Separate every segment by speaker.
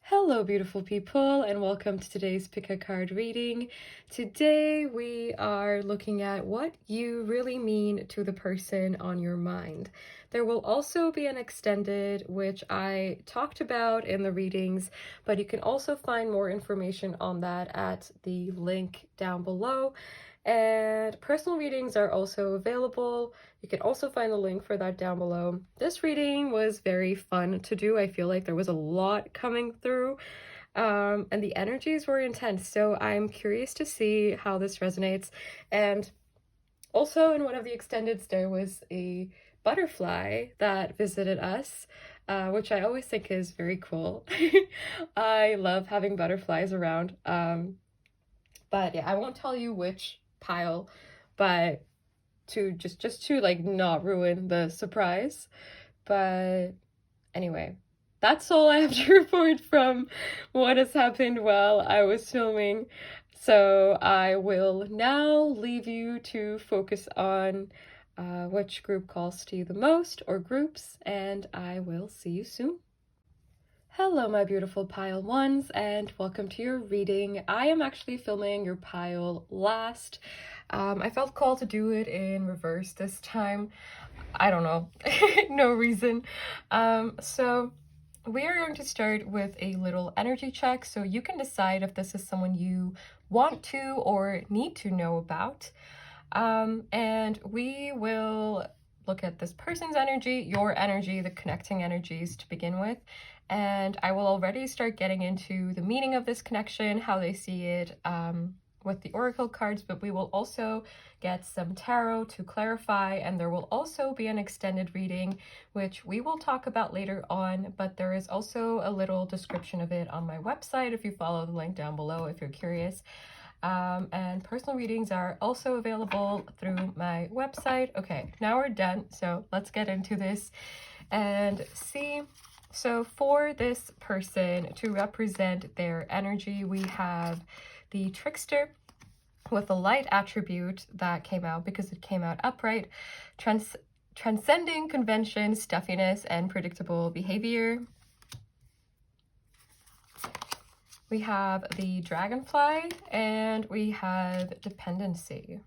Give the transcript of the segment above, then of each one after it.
Speaker 1: Hello, beautiful people, and welcome to today's Pick a Card reading. Today, we are looking at what you really mean to the person on your mind. There will also be an extended, which I talked about in the readings, but you can also find more information on that at the link down below. And personal readings are also available. You can also find the link for that down below. This reading was very fun to do. I feel like there was a lot coming through, and the energies were intense. So I'm curious to see how this resonates. And also in one of the extendeds, there was a butterfly that visited us, which I always think is very cool. I love having butterflies around. But yeah, I won't tell you which pile, but to just to like not ruin the surprise. But anyway, that's all I have to report from what has happened while I was filming. So I will now leave you to focus on which group calls to you the most, or groups, and I will see you soon. Hello, my beautiful pile ones, and welcome to your reading. I am actually filming your pile last. I felt called to do it in reverse this time. I don't know, no reason. So we are going to start with a little energy check, so you can decide if this is someone you want to or need to know about. And we will look at this person's energy, your energy, the connecting energies to begin with. And I will already start getting into the meaning of this connection, how they see it with the oracle cards, but we will also get some tarot to clarify, and there will also be an extended reading, which we will talk about later on, but there is also a little description of it on my website if you follow the link down below if you're curious. And personal readings are also available through my website. Okay, now we're done, so let's get into this and see. So for this person, to represent their energy, we have the trickster with a light attribute that came out because it came out upright, transcending convention, stuffiness, and predictable behavior. We have the dragonfly, and we have dependency.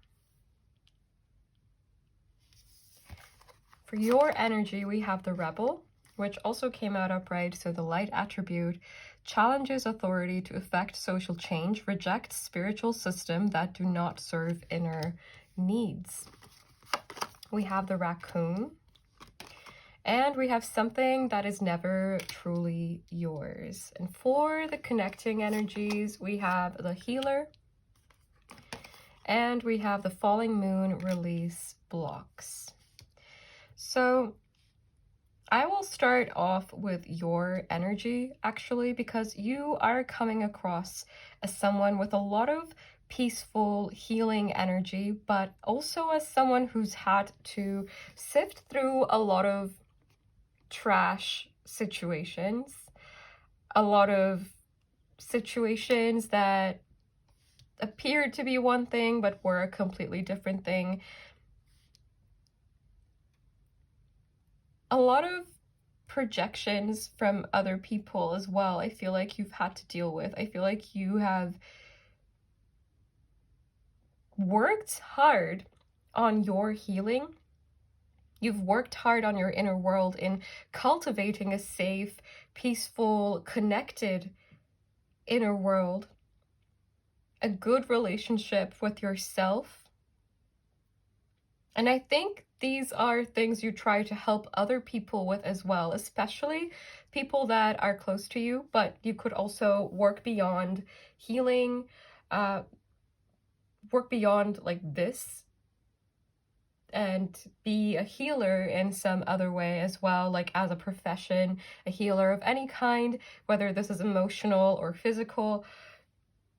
Speaker 1: For your energy, we have the rebel, which also came out upright, so the light attribute challenges authority to effect social change, rejects spiritual system that do not serve inner needs. We have the raccoon, and we have something that is never truly yours. And for the connecting energies, we have the healer, and we have the falling moon release blocks. So I will start off with your energy, actually, because you are coming across as someone with a lot of peaceful, healing energy, but also as someone who's had to sift through a lot of trash situations, a lot of situations that appeared to be one thing but were a completely different thing. A lot of projections from other people as well, I feel like you've had to deal with. I feel like you have worked hard on your healing. You've worked hard on your inner world in cultivating a safe, peaceful, connected inner world, a good relationship with yourself. And I think these are things you try to help other people with as well, especially people that are close to you, but you could also work beyond healing, work beyond like this, and be a healer in some other way as well, like as a profession, a healer of any kind, whether this is emotional or physical.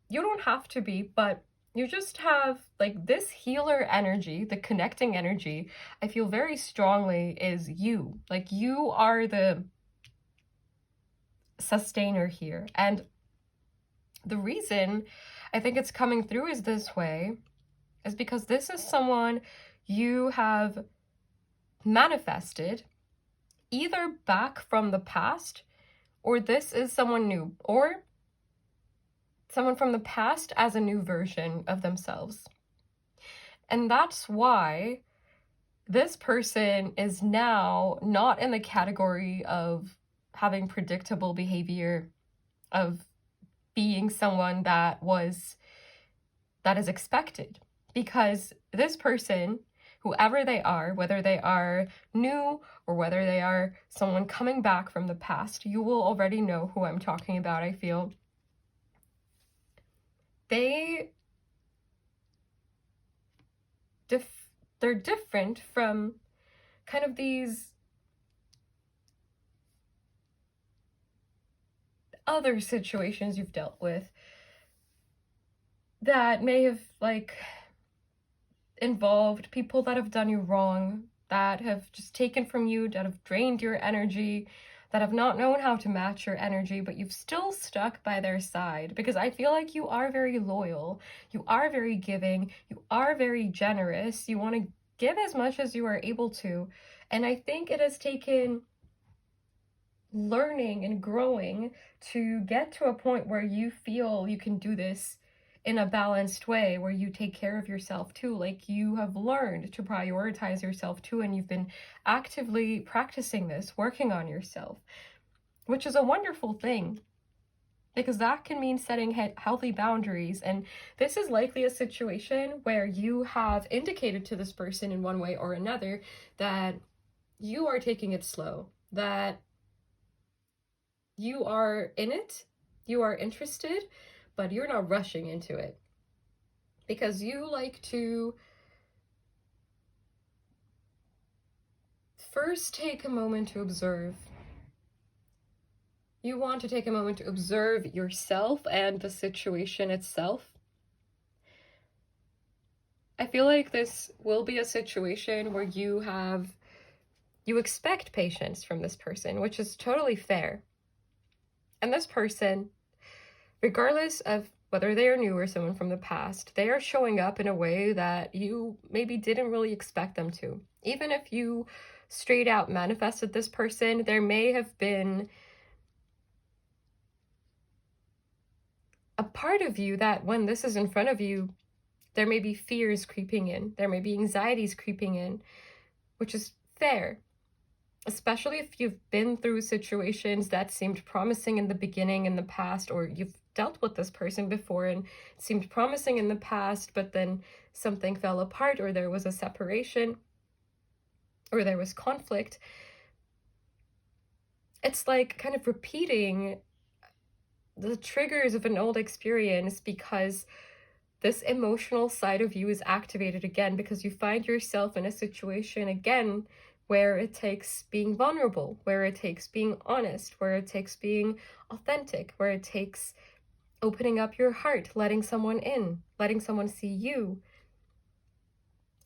Speaker 1: You don't have to be, but you just have like this healer energy, the connecting energy, I feel very strongly is you. Like you are the sustainer here. And the reason I think it's coming through is this way is because this is someone you have manifested either back from the past or this is someone new, or someone from the past as a new version of themselves. And that's why this person is now not in the category of having predictable behavior, of being someone that is expected, because this person, whoever they are, whether they are new or whether they are someone coming back from the past, you will already know who I'm talking about. I feel they're different from kind of these other situations you've dealt with that may have like involved people that have done you wrong, that have just taken from you, that have drained your energy, that have not known how to match your energy, but you've still stuck by their side, because I feel like you are very loyal, you are very giving, you are very generous, you want to give as much as you are able to. And I think it has taken learning and growing to get to a point where you feel you can do this in a balanced way, where you take care of yourself too. Like, you have learned to prioritize yourself too, and you've been actively practicing this, working on yourself, which is a wonderful thing, because that can mean setting healthy boundaries. And this is likely a situation where you have indicated to this person in one way or another that you are taking it slow, that you are in it, you are interested, but you're not rushing into it, because you like to first take a moment to observe. You want to take a moment to observe yourself and the situation itself. I feel like this will be a situation where you expect patience from this person, which is totally fair. And this person, regardless of whether they are new or someone from the past, they are showing up in a way that you maybe didn't really expect them to. Even if you straight out manifested this person, there may have been a part of you that when this is in front of you, there may be fears creeping in, there may be anxieties creeping in, which is fair. Especially if you've been through situations that seemed promising in the beginning in the past, or you've dealt with this person before and it seemed promising in the past, but then something fell apart, or there was a separation, or there was conflict. It's like kind of repeating the triggers of an old experience, because this emotional side of you is activated again, because you find yourself in a situation again where it takes being vulnerable, where it takes being honest, where it takes being authentic, where it takes opening up your heart, letting someone in, letting someone see you.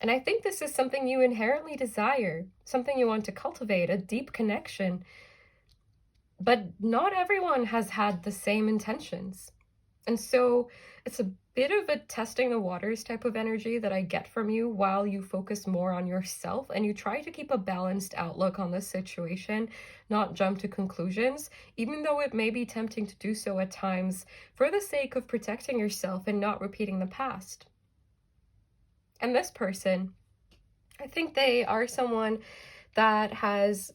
Speaker 1: And I think this is something you inherently desire, something you want to cultivate, a deep connection. But not everyone has had the same intentions. And so it's a bit of a testing the waters type of energy that I get from you, while you focus more on yourself and you try to keep a balanced outlook on this situation, not jump to conclusions, even though it may be tempting to do so at times for the sake of protecting yourself and not repeating the past. And this person, I think they are someone that has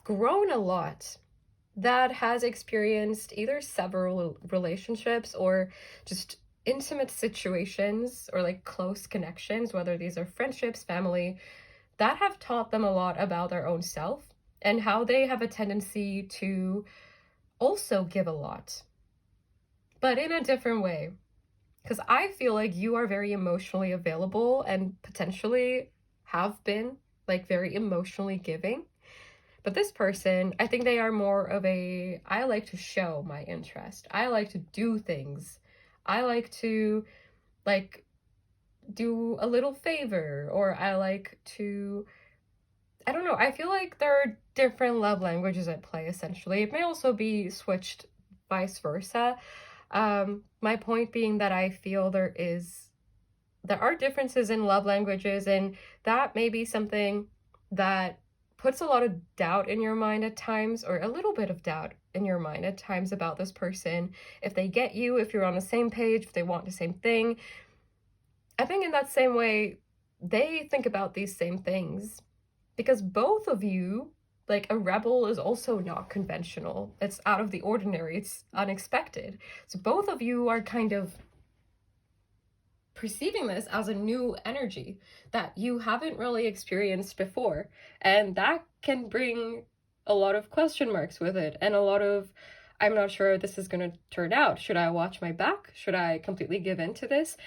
Speaker 1: grown a lot, that has experienced either several relationships or just intimate situations, or like close connections, whether these are friendships, family, that have taught them a lot about their own self and how they have a tendency to also give a lot, but in a different way. Because I feel like you are very emotionally available and potentially have been like very emotionally giving. But this person, I think they are more of I like to show my interest. I like to do things. I like to like do a little favor, or I like to, I don't know. I feel like there are different love languages at play, essentially. It may also be switched vice versa. My point being that I feel there are differences in love languages, and that may be something that puts a lot of doubt in your mind at times, or a little bit of doubt in your mind at times about this person. If they get you, if you're on the same page, if they want the same thing. I think in that same way, they think about these same things. Because both of you, like, a rebel is also not conventional. It's out of the ordinary. It's unexpected. So both of you are kind of perceiving this as a new energy that you haven't really experienced before. And that can bring a lot of question marks with it, and a lot of, I'm not sure this is going to turn out. Should I watch my back? Should I completely give in to this?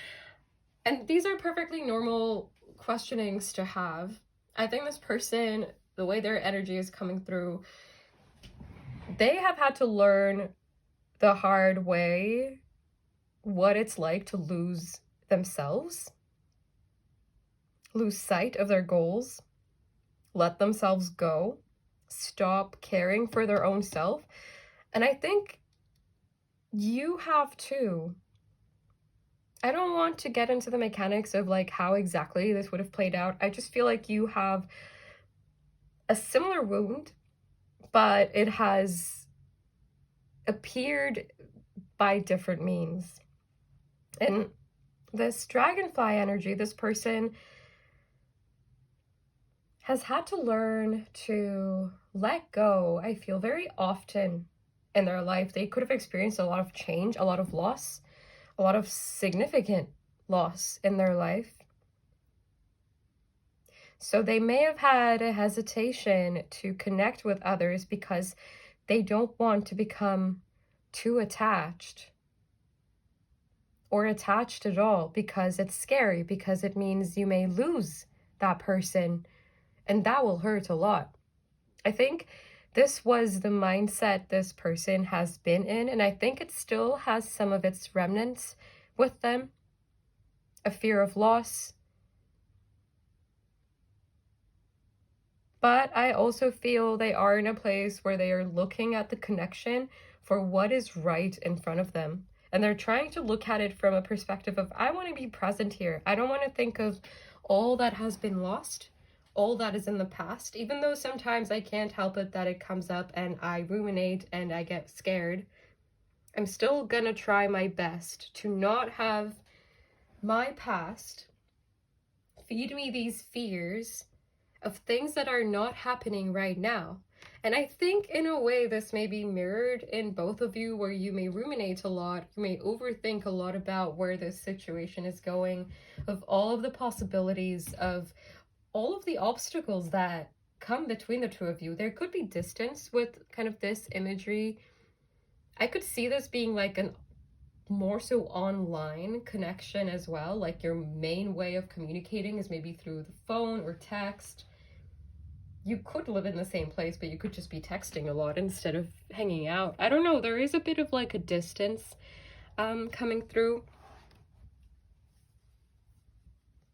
Speaker 1: And these are perfectly normal questionings to have. I think this person, the way their energy is coming through, they have had to learn the hard way what it's like to lose themselves, lose sight of their goals, let themselves go, stop caring for their own self. And I think you have too. I don't want to get into the mechanics of like how exactly this would have played out. I just feel like you have a similar wound, but it has appeared by different means. And this dragonfly energy, this person has had to learn to let go, I feel, very often in their life. They could have experienced a lot of change, a lot of loss, a lot of significant loss in their life. So they may have had a hesitation to connect with others because they don't want to become too attached or attached at all, because it's scary, because it means you may lose that person, and that will hurt a lot. I think this was the mindset this person has been in, and I think it still has some of its remnants with them. A fear of loss. But I also feel they are in a place where they are looking at the connection for what is right in front of them. And they're trying to look at it from a perspective of, I want to be present here. I don't want to think of all that has been lost, all that is in the past, even though sometimes I can't help it that it comes up and I ruminate and I get scared. I'm still gonna try my best to not have my past feed me these fears of things that are not happening right now. And I think in a way this may be mirrored in both of you, where you may ruminate a lot, you may overthink a lot about where this situation is going, of all of the possibilities, of all of the obstacles that come between the two of you. There could be distance with kind of this imagery. I could see this being like an more so online connection as well. Like your main way of communicating is maybe through the phone or text. You could live in the same place, but you could just be texting a lot instead of hanging out. I don't know, there is a bit of like a distance coming through.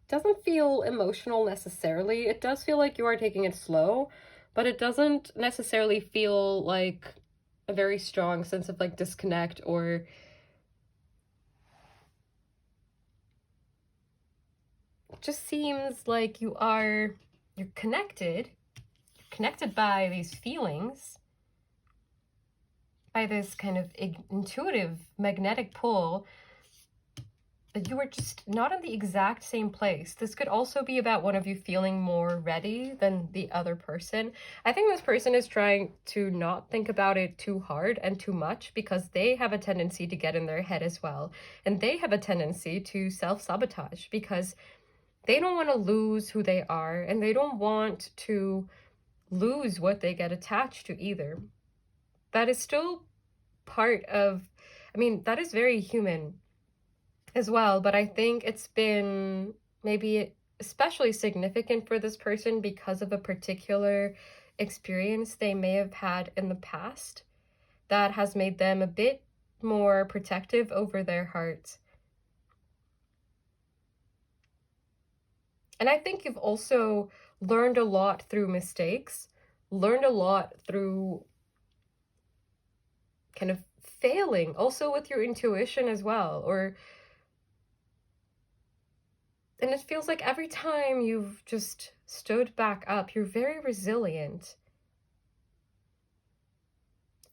Speaker 1: Doesn't feel emotional necessarily. It does feel like you are taking it slow, but it doesn't necessarily feel like a very strong sense of like disconnect, or it just seems like you're connected by these feelings, by this kind of intuitive magnetic pull, but you are just not in the exact same place. This could also be about one of you feeling more ready than the other person. I think this person is trying to not think about it too hard and too much, because they have a tendency to get in their head as well. And they have a tendency to self-sabotage because they don't want to lose who they are, and they don't want to lose what they get attached to either. That is still part of, I mean, that is very human as well, but I think it's been maybe especially significant for this person because of a particular experience they may have had in the past that has made them a bit more protective over their heart. And I think you've also learned a lot through mistakes, learned a lot through kind of failing, also with your intuition as well, and it feels like every time you've just stood back up. You're very resilient.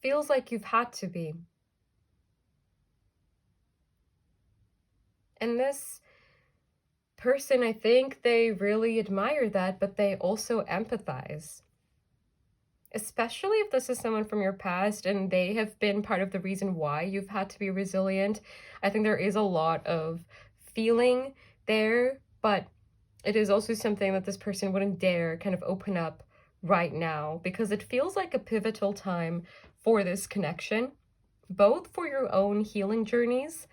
Speaker 1: Feels like you've had to be. And this person, I think they really admire that, but they also empathize. Especially if this is someone from your past and they have been part of the reason why you've had to be resilient. I think there is a lot of feeling there, but it is also something that this person wouldn't dare kind of open up right now, because it feels like a pivotal time for this connection, both for your own healing journeys,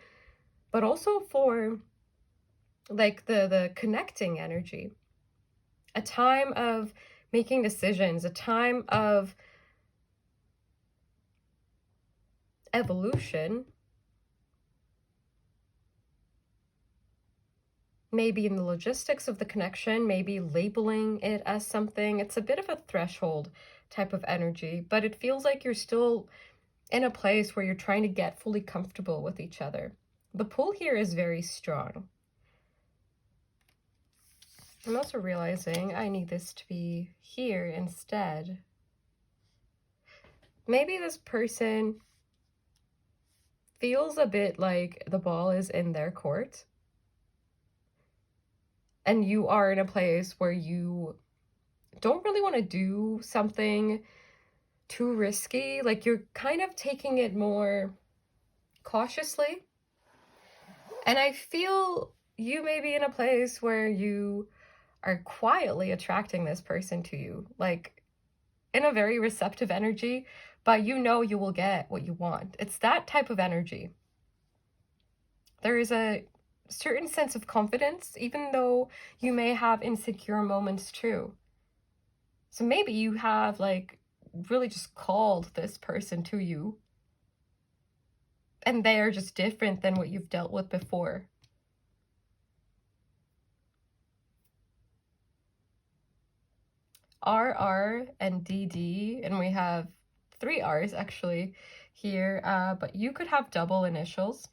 Speaker 1: but also for like the connecting energy. A time of making decisions, a time of evolution, maybe in the logistics of the connection, maybe labeling it as something. It's a bit of a threshold type of energy, but it feels like you're still in a place where you're trying to get fully comfortable with each other. The pull here is very strong. I'm also realizing I need this to be here instead. Maybe this person feels a bit like the ball is in their court, and you are in a place where you don't really want to do something too risky. Like, you're kind of taking it more cautiously. And I feel you may be in a place where you are quietly attracting this person to you, like in a very receptive energy, but you know you will get what you want. It's that type of energy. There is a certain sense of confidence, even though you may have insecure moments too. So maybe you have like really just called this person to you, and they are just different than what you've dealt with before. RR and DD, and we have 3 R's actually here, but you could have double initials.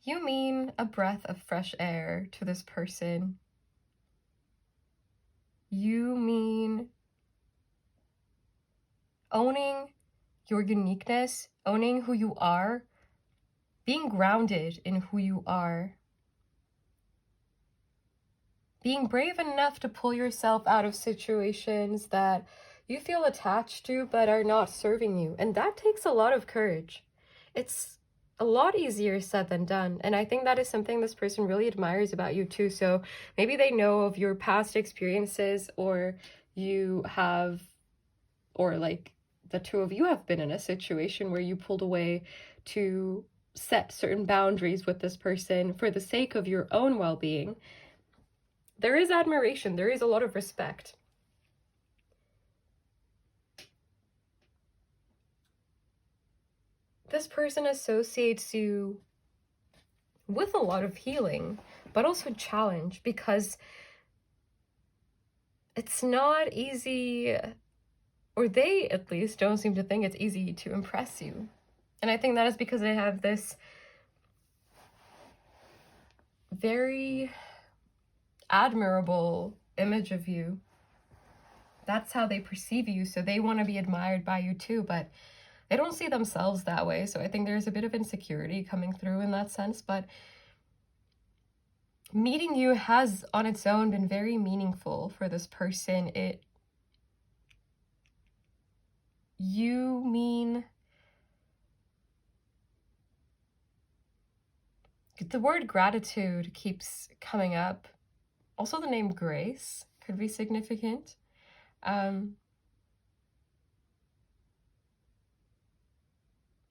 Speaker 1: You mean a breath of fresh air to this person. You mean owning your uniqueness, owning who you are, being grounded in who you are, being brave enough to pull yourself out of situations that you feel attached to but are not serving you. And that takes a lot of courage. It's a lot easier said than done. And I think that is something this person really admires about you too. So maybe they know of your past experiences, or you have, or like the two of you have been in a situation where you pulled away to set certain boundaries with this person for the sake of your own well-being. There is admiration, there is a lot of respect. This person associates you with a lot of healing, but also challenge, because it's not easy, or they at least don't seem to think it's easy to impress you. And I think that is because they have this very admirable image of you. That's how they perceive you, so they want to be admired by you too, but they don't see themselves that way. So I think there's a bit of insecurity coming through in that sense, but meeting you has on its own been very meaningful for this person. You mean, the word gratitude keeps coming up. Also the name Grace could be significant.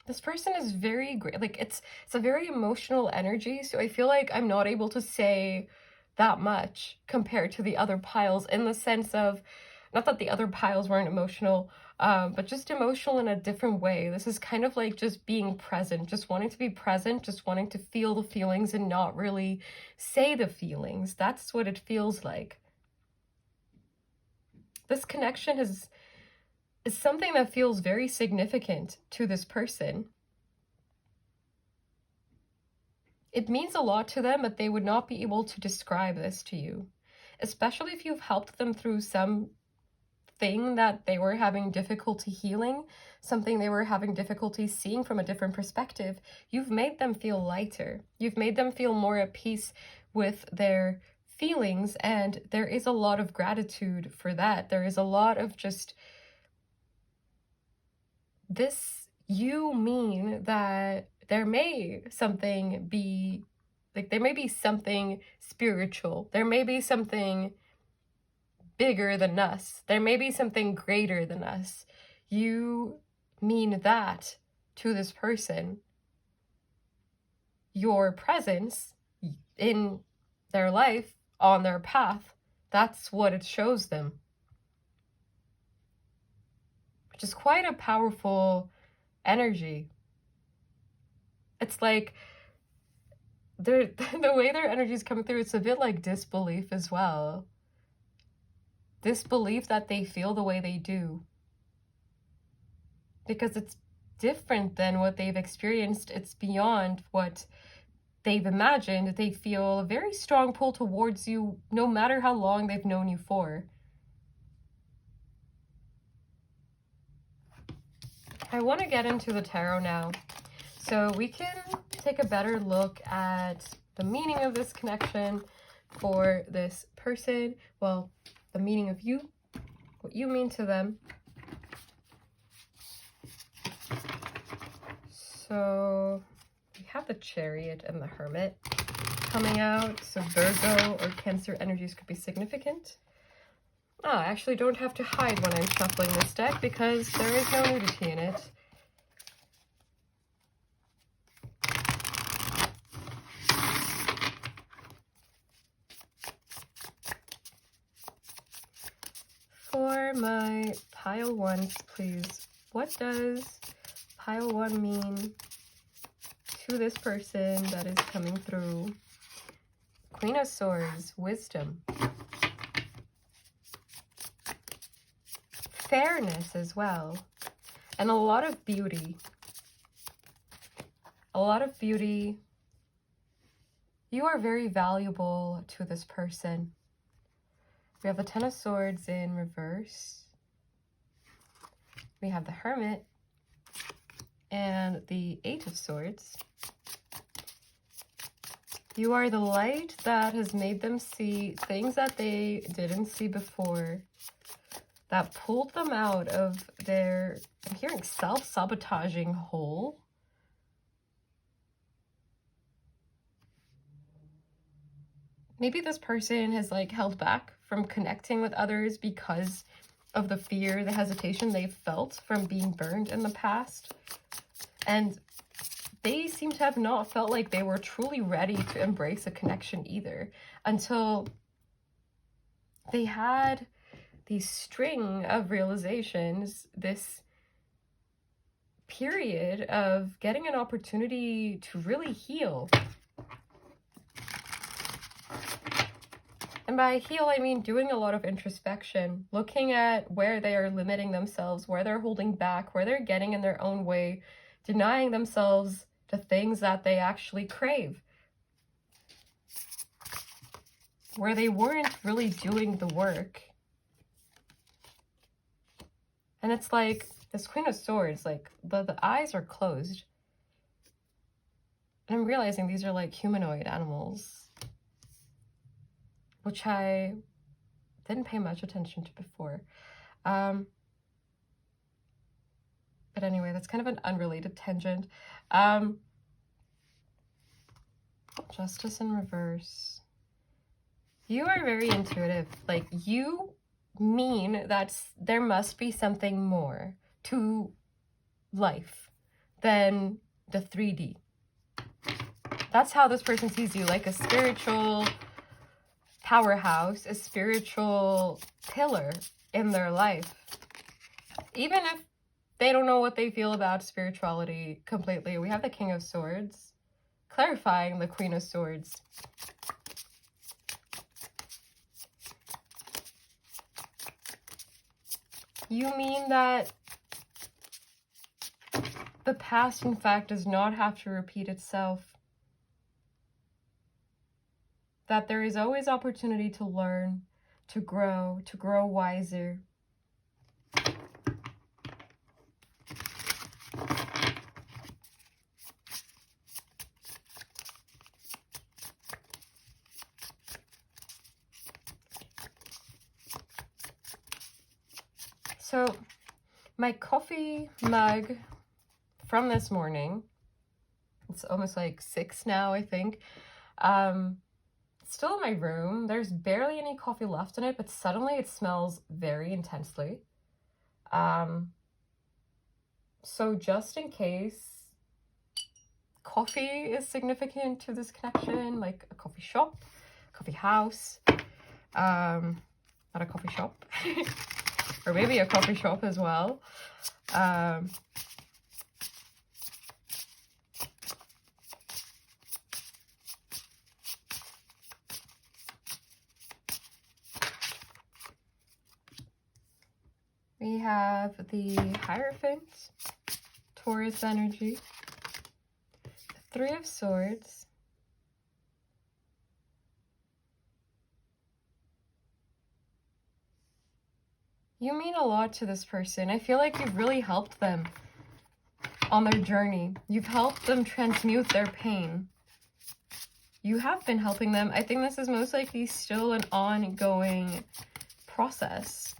Speaker 1: This person is very great. Like, it's a very emotional energy, so I feel like I'm not able to say that much compared to the other piles, in the sense of, not that the other piles weren't emotional, but just emotional in a different way. This is kind of like just being present, just wanting to be present, just wanting to feel the feelings and not really say the feelings. That's what it feels like. This connection has is something that feels very significant to this person. It means a lot to them, but they would not be able to describe this to you, especially if you've helped them through some thing that they were having difficulty healing, something they were having difficulty seeing from a different perspective. You've made them feel lighter. You've made them feel more at peace with their feelings, and there is a lot of gratitude for that. There is a lot of just, this, you mean that there may something be, like, there may be something spiritual. There may be something bigger than us. There may be something greater than us. You mean that to this person. Your presence in their life, on their path, that's what it shows them. Which is quite a powerful energy. It's like the way their energy is coming through, it's a bit like disbelief as well. Disbelief that they feel the way they do. Because it's different than what they've experienced. It's beyond what they've imagined. They feel a very strong pull towards you, no matter how long they've known you for. I want to get into the tarot now, so we can take a better look at the meaning of this connection for this person. Well, the meaning of you, what you mean to them. So we have the Chariot and the Hermit coming out. So Virgo or Cancer energies could be significant. I actually don't have to hide when I'm shuffling this deck because there is no nudity in it. For my pile ones, please, what does pile one mean to this person that is coming through? Queen of Swords, wisdom. Fairness as well. And a lot of beauty. A lot of beauty. You are very valuable to this person. We have the Ten of Swords in reverse. We have the Hermit and the Eight of Swords. You are the light that has made them see things that they didn't see before, that pulled them out of their, I'm hearing, self-sabotaging hole. Maybe this person has like held back from connecting with others because of the fear, the hesitation they've felt from being burned in the past. And they seem to have not felt like they were truly ready to embrace a connection either until they had these string of realizations, this period of getting an opportunity to really heal. And by heal, I mean doing a lot of introspection, looking at where they are limiting themselves, where they're holding back, where they're getting in their own way, denying themselves the things that they actually crave, where they weren't really doing the work. And it's like this Queen of Swords, like the eyes are closed. And I'm realizing these are like humanoid animals, which I didn't pay much attention to before. But anyway, that's kind of an unrelated tangent. Justice in reverse. You are very intuitive. Like, you mean that there must be something more to life than the 3D. That's how this person sees you, like a spiritual powerhouse, a spiritual pillar in their life. Even if they don't know what they feel about spirituality completely. We have the King of Swords, clarifying the Queen of Swords. You mean that the past, in fact, does not have to repeat itself. That there is always opportunity to learn, to grow wiser. So my coffee mug from this morning, it's almost like 6 now, I think, it's still in my room. There's barely any coffee left in it, but suddenly it smells very intensely. So just in case coffee is significant to this connection, like a coffee shop, coffee house, not a coffee shop, or maybe a coffee shop as well. We have the Hierophant, Taurus energy, the 3 of Swords, you mean a lot to this person. I feel like you've really helped them on their journey. You've helped them transmute their pain. You have been helping them. I think this is most likely still an ongoing process.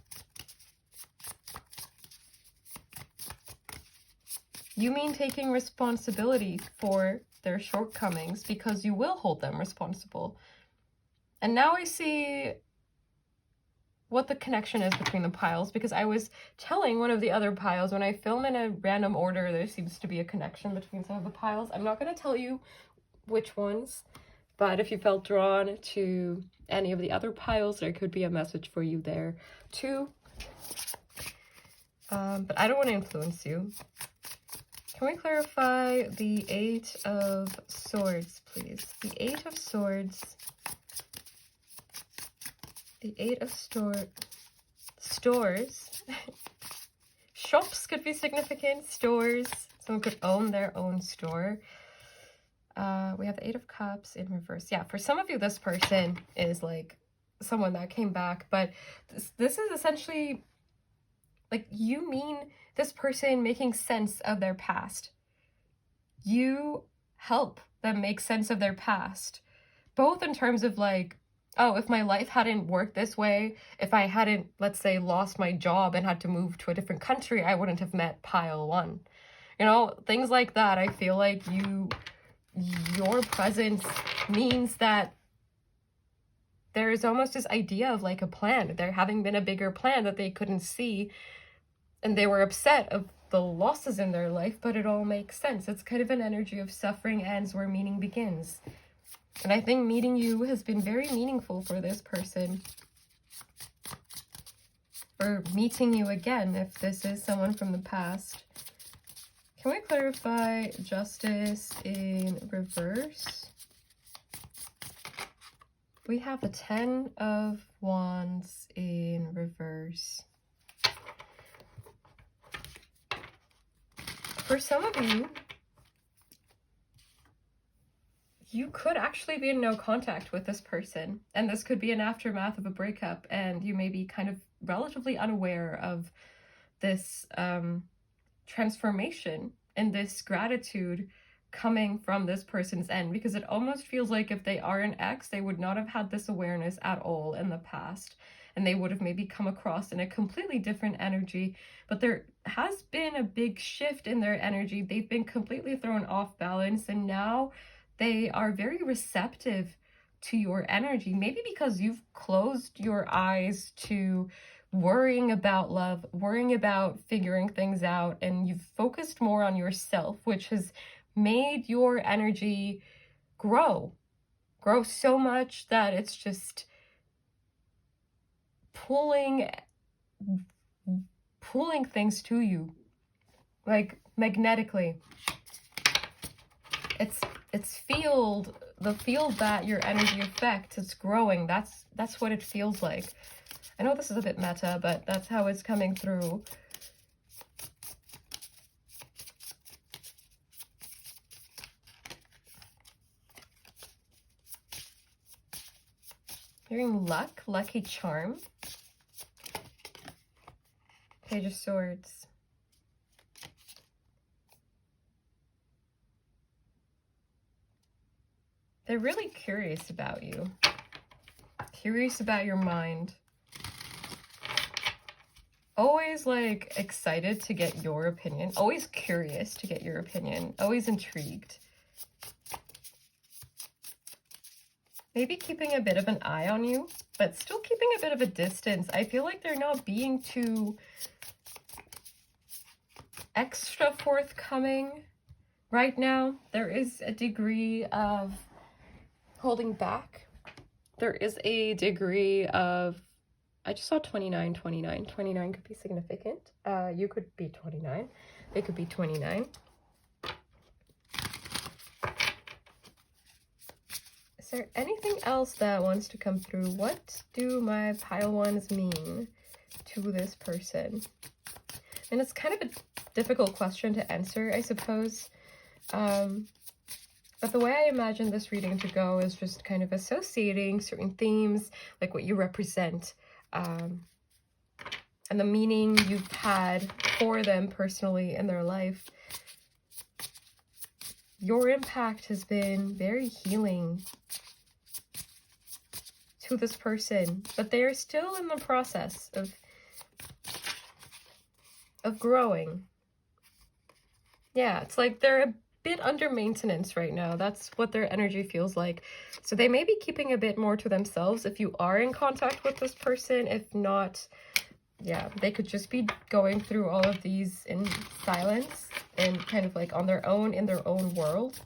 Speaker 1: You mean taking responsibility for their shortcomings, because you will hold them responsible. And now I see what the connection is between the piles, because I was telling one of the other piles, when I film in a random order, there seems to be a connection between some of the piles. I'm not going to tell you which ones, but if you felt drawn to any of the other piles, there could be a message for you there too. But I don't want to influence you. Can we clarify the 8 of Swords, please? The 8 of Swords. The 8 of stores. Shops could be significant. Stores. Someone could own their own store. We have the 8 of Cups in reverse. Yeah, for some of you, this person is like someone that came back. But this is essentially, like, you mean this person making sense of their past. You help them make sense of their past. Both in terms of like, oh, if my life hadn't worked this way, if I hadn't, let's say, lost my job and had to move to a different country, I wouldn't have met pile 1. You know, things like that. I feel like your presence means that there is almost this idea of like a plan. There having been a bigger plan that they couldn't see, and they were upset of the losses in their life, but it all makes sense. It's kind of an energy of suffering ends where meaning begins. And I think meeting you has been very meaningful for this person. Or meeting you again, if this is someone from the past. Can we clarify Justice in reverse? We have the 10 of Wands in reverse. For some of you, you could actually be in no contact with this person, and this could be an aftermath of a breakup, and you may be kind of relatively unaware of this transformation and this gratitude coming from this person's end, because it almost feels like if they are an ex, they would not have had this awareness at all in the past, and they would have maybe come across in a completely different energy. But there has been a big shift in their energy. They've been completely thrown off balance, and now they are very receptive to your energy, maybe because you've closed your eyes to worrying about love, worrying about figuring things out, and you've focused more on yourself, which has made your energy grow so much that it's just pulling things to you, like magnetically. It's the field that your energy affects, it's growing. That's what it feels like. I know this is a bit meta, but that's how it's coming through. Hearing luck, lucky charm. Page of Swords. They're really curious about you. Curious about your mind. Always like excited to get your opinion. Always curious to get your opinion. Always intrigued. Maybe keeping a bit of an eye on you, but still keeping a bit of a distance. I feel like they're not being too extra forthcoming right now. There is a degree of holding back. There is a degree of, I just saw 29, 29. 29 could be significant. You could be 29. They could be 29. Is there anything else that wants to come through? What do my pile ones mean to this person? And it's kind of a difficult question to answer, I suppose. But the way I imagine this reading to go is just kind of associating certain themes, like what you represent, and the meaning you've had for them personally in their life. Your impact has been very healing to this person, but they are still in the process of growing. Yeah, it's like they're a bit under maintenance right now. That's what their energy feels like. So they may be keeping a bit more to themselves if you are in contact with this person. If not, yeah, they could just be going through all of these in silence and kind of like on their own, in their own world.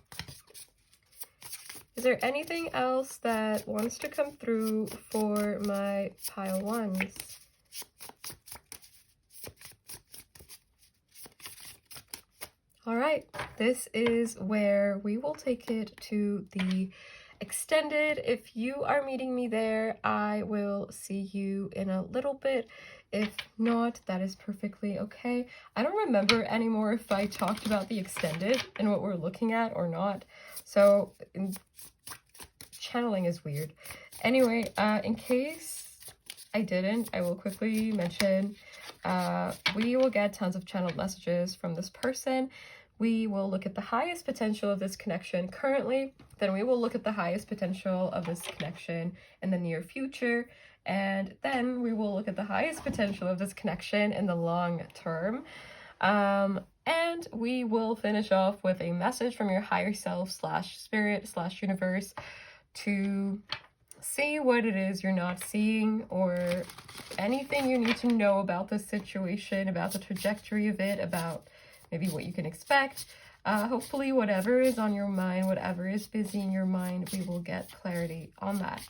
Speaker 1: Is there anything else that wants to come through for my pile ones? All right, this is where we will take it to the extended. If you are meeting me there, I will see you in a little bit. If not, that is perfectly okay. I don't remember anymore if I talked about the extended and what we're looking at or not. So channeling is weird. Anyway, in case I didn't, I will quickly mention we will get tons of channeled messages from this person. We will look at the highest potential of this connection currently, then we will look at the highest potential of this connection in the near future, and then we will look at the highest potential of this connection in the long term. And we will finish off with a message from your higher self slash spirit slash universe to see what it is you're not seeing, or anything you need to know about the situation, about the trajectory of it, about maybe what you can expect. Hopefully whatever is on your mind, whatever is busy in your mind, we will get clarity on that.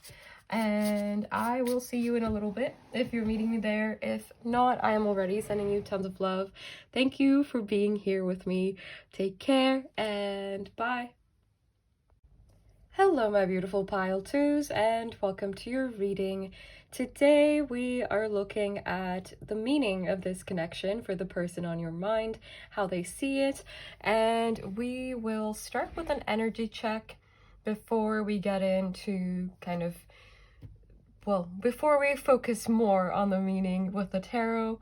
Speaker 1: And I will see you in a little bit if you're meeting me there. If not, I am already sending you tons of love. Thank you for being here with me. Take care and bye. Hello, my beautiful pile twos, and welcome to your reading. Today we are looking at the meaning of this connection for the person on your mind, how they see it, and we will start with an energy check before we get into kind of, well, before we focus more on the meaning with the tarot.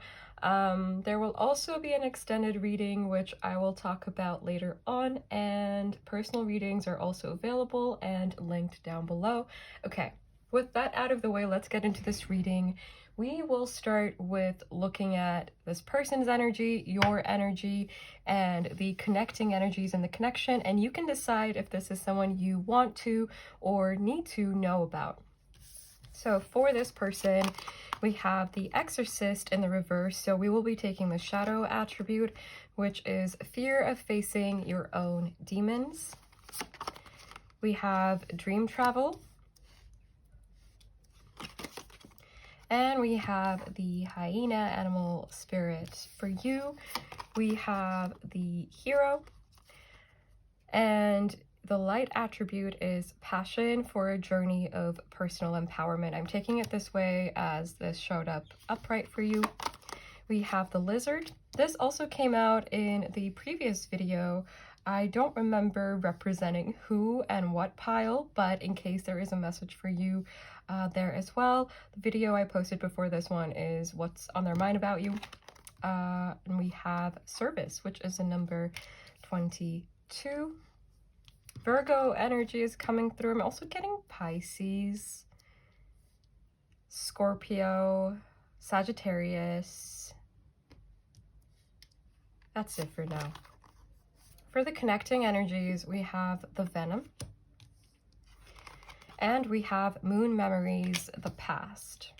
Speaker 1: There will also be an extended reading, which I will talk about later on, and personal readings are also available and linked down below. Okay, with that out of the way, let's get into this reading. We will start with looking at this person's energy, your energy, and the connecting energies in the connection, and you can decide if this is someone you want to or need to know about. So for this person, we have the Exorcist in the reverse, so we will be taking the shadow attribute, which is fear of facing your own demons. We have dream travel. And we have the hyena animal spirit. For you, we have the hero. And the light attribute is passion for a journey of personal empowerment. I'm taking it this way as this showed up upright for you. We have the lizard. This also came out in the previous video. I don't remember representing who and what pile, but in case there is a message for you there as well. The video I posted before this one is what's on their mind about you. And we have service, which is a number 22. Virgo energy is coming through. I'm also getting Pisces, Scorpio, Sagittarius. That's it for now. For the connecting energies, we have the Venom. And we have Moon Memories, the Past.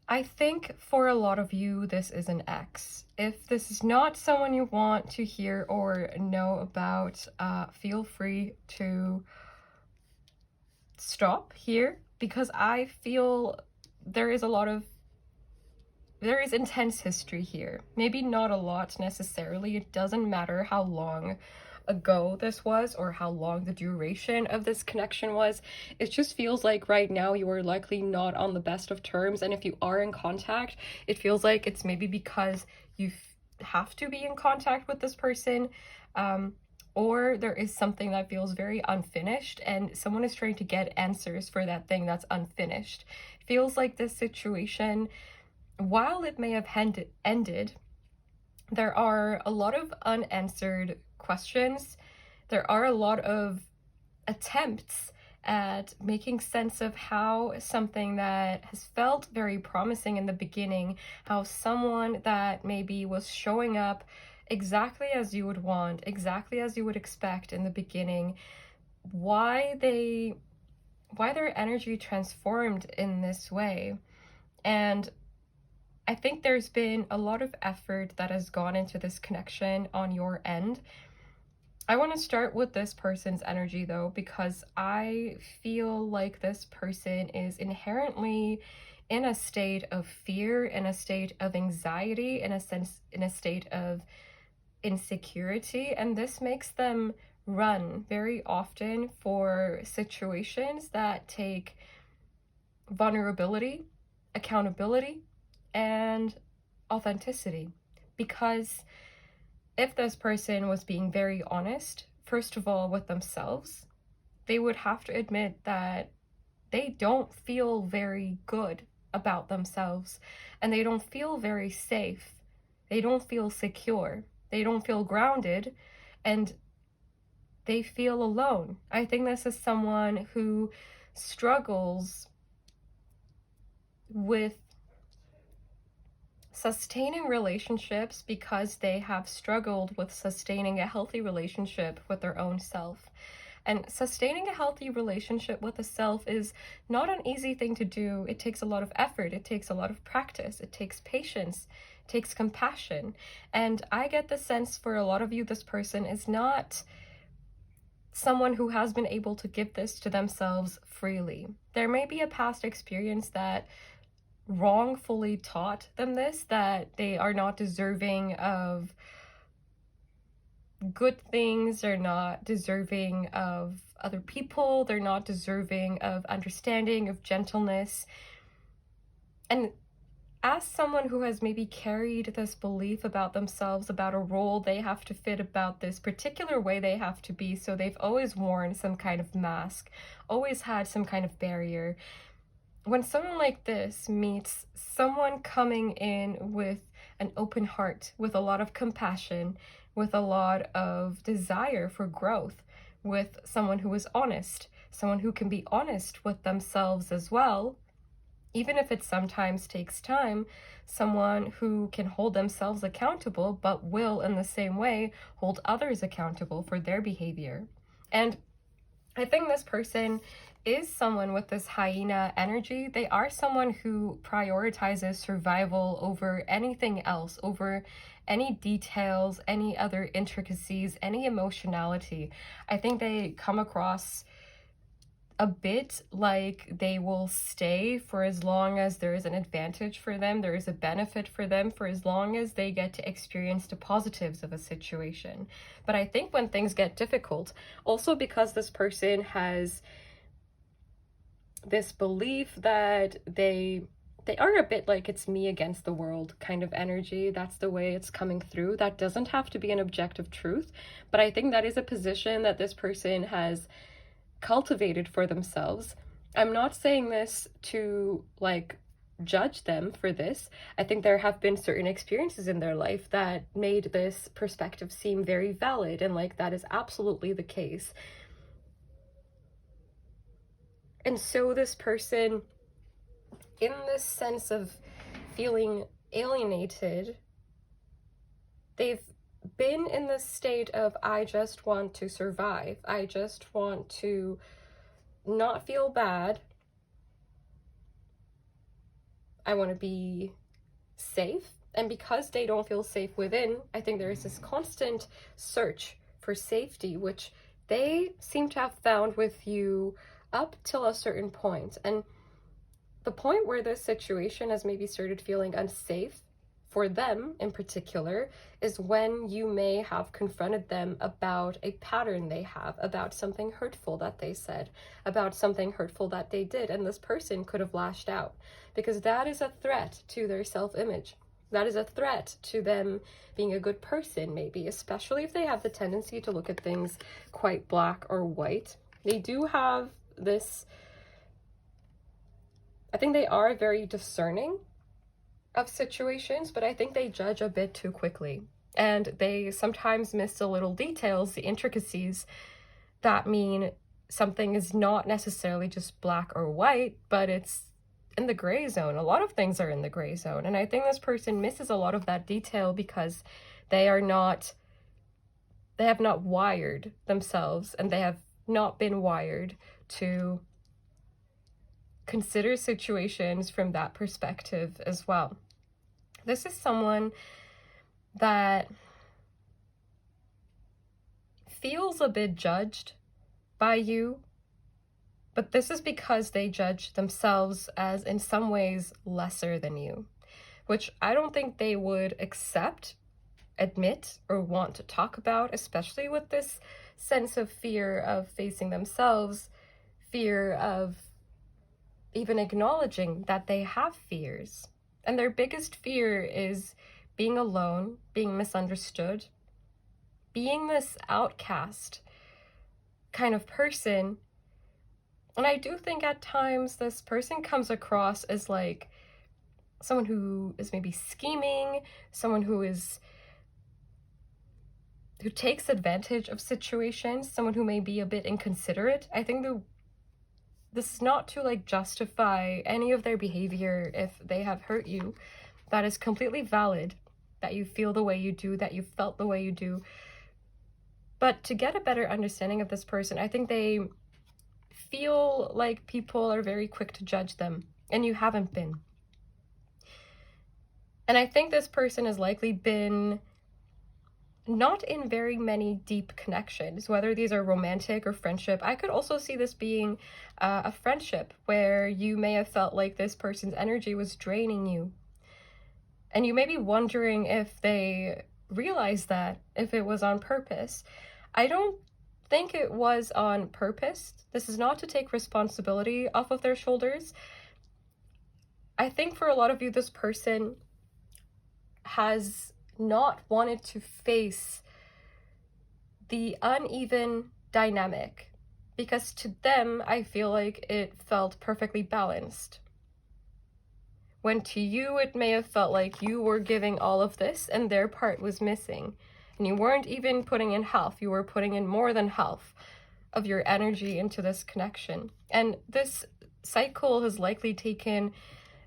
Speaker 1: I think for a lot of you, this is an X. If this is not someone you want to hear or know about, feel free to stop here, because I feel there is intense history here. Maybe not a lot necessarily. It doesn't matter how long ago this was or how long the duration of this connection was. It just feels like right now you are likely not on the best of terms, and if you are in contact, it feels like it's maybe because you have to be in contact with this person, or there is something that feels very unfinished and someone is trying to get answers for that thing that's unfinished. It feels like this situation, while it may have ended, there are a lot of unanswered questions. There are a lot of attempts at making sense of how something that has felt very promising in the beginning, how someone that maybe was showing up exactly as you would want, exactly as you would expect in the beginning, why their energy transformed in this way. And I think there's been a lot of effort that has gone into this connection on your end. I want to start with this person's energy though, because I feel like this person is inherently in a state of fear, in a state of anxiety, in a state of insecurity, and this makes them run very often for situations that take vulnerability, accountability, and authenticity. Because if this person was being very honest, first of all, with themselves, they would have to admit that they don't feel very good about themselves, and they don't feel very safe. They don't feel secure. They don't feel grounded, and they feel alone. I think this is someone who struggles with sustaining relationships because they have struggled with sustaining a healthy relationship with their own self. And sustaining a healthy relationship with the self is not an easy thing to do. It takes a lot of effort. It takes a lot of practice. It takes patience. It takes compassion. And I get the sense for a lot of you, this person is not someone who has been able to give this to themselves freely. There may be a past experience that wrongfully taught them this, that they are not deserving of good things, they're not deserving of other people, they're not deserving of understanding, of gentleness. And as someone who has maybe carried this belief about themselves, about a role they have to fit, about this particular way they have to be, so they've always worn some kind of mask, always had some kind of barrier. When someone like this meets someone coming in with an open heart, with a lot of compassion, with a lot of desire for growth, with someone who is honest, someone who can be honest with themselves as well, even if it sometimes takes time, someone who can hold themselves accountable, but will in the same way hold others accountable for their behavior. And I think this person is someone with this hyena energy. They are someone who prioritizes survival over anything else, over any details, any other intricacies, any emotionality. I think they come across a bit like they will stay for as long as there is an advantage for them, there is a benefit for them, for as long as they get to experience the positives of a situation. But I think when things get difficult, also because this person has this belief that they are a bit like it's me against the world kind of energy. That's the way it's coming through. That doesn't have to be an objective truth, but I think that is a position that this person has cultivated for themselves. I'm not saying this to like judge them for this. I think there have been certain experiences in their life that made this perspective seem very valid, and like that is absolutely the case. And so this person, in this sense of feeling alienated, they've been in this state of, I just want to survive. I just want to not feel bad. I want to be safe. And because they don't feel safe within, I think there is this constant search for safety, which they seem to have found with you up till a certain point. And the point where this situation has maybe started feeling unsafe for them in particular is when you may have confronted them about a pattern they have, about something hurtful that they said, about something hurtful that they did, and this person could have lashed out, because that is a threat to their self-image. That is a threat to them being a good person, maybe, especially if they have the tendency to look at things quite black or white. They do have this, I think they are very discerning of situations, but I think they judge a bit too quickly. And they sometimes miss the little details, the intricacies that mean something is not necessarily just black or white, but it's in the gray zone. A lot of things are in the gray zone. And I think this person misses a lot of that detail because they have not wired themselves, and they have not been wired to consider situations from that perspective as well. This is someone that feels a bit judged by you, but this is because they judge themselves as in some ways lesser than you, which I don't think they would accept, admit, or want to talk about, especially with this sense of fear of facing themselves, fear of even acknowledging that they have fears. And their biggest fear is being alone, being misunderstood, being this outcast kind of person. And I do think at times this person comes across as like someone who is maybe scheming, someone who takes advantage of situations, someone who may be a bit inconsiderate. I think this is not to like justify any of their behavior if they have hurt you. That is completely valid, that you feel the way you do, that you felt the way you do. But to get a better understanding of this person, I think they feel like people are very quick to judge them, and you haven't been. And I think this person has likely been not in very many deep connections, whether these are romantic or friendship. I could also see this being a friendship where you may have felt like this person's energy was draining you. And you may be wondering if they realized that, if it was on purpose. I don't think it was on purpose. This is not to take responsibility off of their shoulders. I think for a lot of you, this person has not wanted to face the uneven dynamic, because to them, I feel like it felt perfectly balanced. When to you, it may have felt like you were giving all of this and their part was missing. And you weren't even putting in half, you were putting in more than half of your energy into this connection. And this cycle has likely taken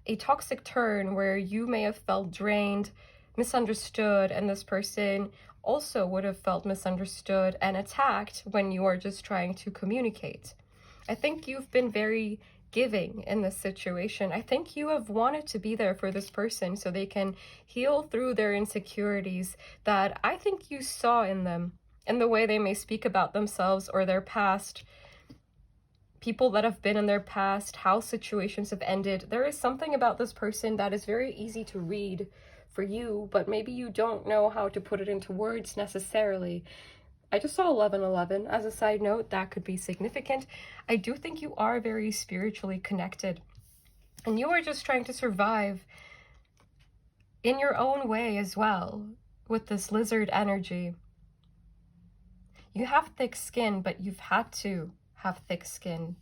Speaker 1: a toxic turn where you may have felt drained, misunderstood, and this person also would have felt misunderstood and attacked when you are just trying to communicate. I think you've been very giving in this situation. I think you have wanted to be there for this person so they can heal through their insecurities that I think you saw in them, in the way they may speak about themselves or their past. people that have been in their past, how situations have ended. There is something about this person that is very easy to read for you, but maybe you don't know how to put it into words necessarily. I just saw 1111 as a side note. That could be significant. I do think you are very spiritually connected, and you are just trying to survive in your own way as well with this lizard energy. You have thick skin, but you've had to have thick skin.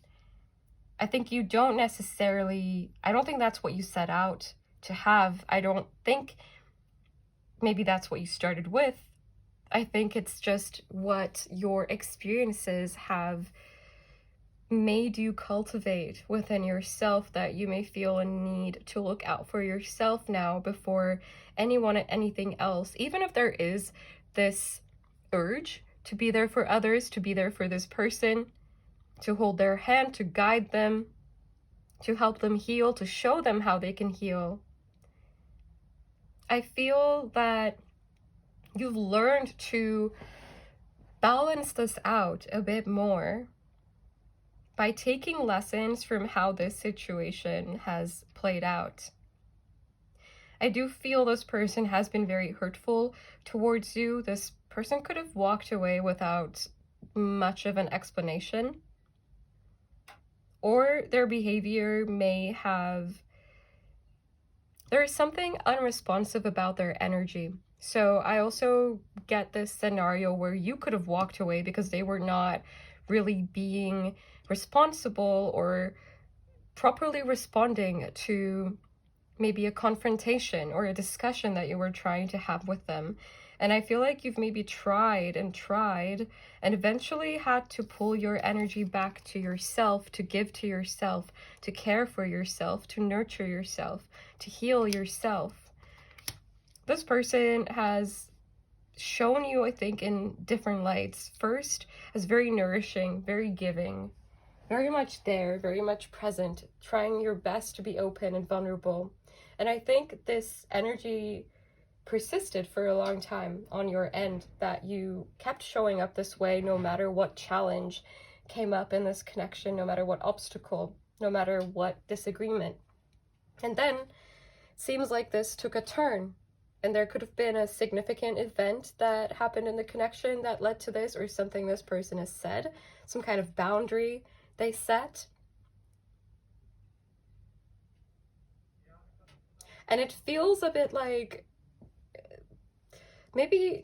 Speaker 1: I think you don't necessarily, I don't think that's what you set out to have. I don't think maybe that's what you started with. I think it's just what your experiences have made you cultivate within yourself, that you may feel a need to look out for yourself now before anyone and anything else. Even if there is this urge to be there for others, to be there for this person, to hold their hand, to guide them, to help them heal, to show them how they can heal. I feel that you've learned to balance this out a bit more by taking lessons from how this situation has played out. I do feel this person has been very hurtful towards you. This person could have walked away without much of an explanation, or their behavior may have, there is something unresponsive about their energy. So I also get this scenario where you could have walked away because they were not really being responsible or properly responding to maybe a confrontation or a discussion that you were trying to have with them. And I feel like you've maybe tried and eventually had to pull your energy back to yourself, to give to yourself, to care for yourself, to nurture yourself, to heal yourself. This person has shown you, I think, in different lights. First, as very nourishing, very giving, very much there, very much present, trying your best to be open and vulnerable. And I think this energy persisted for a long time on your end, that you kept showing up this way no matter what challenge came up in this connection, no matter what obstacle, no matter what disagreement. And then seems like this took a turn, and there could have been a significant event that happened in the connection that led to this, or something this person has said, some kind of boundary they set. And it feels a bit like, maybe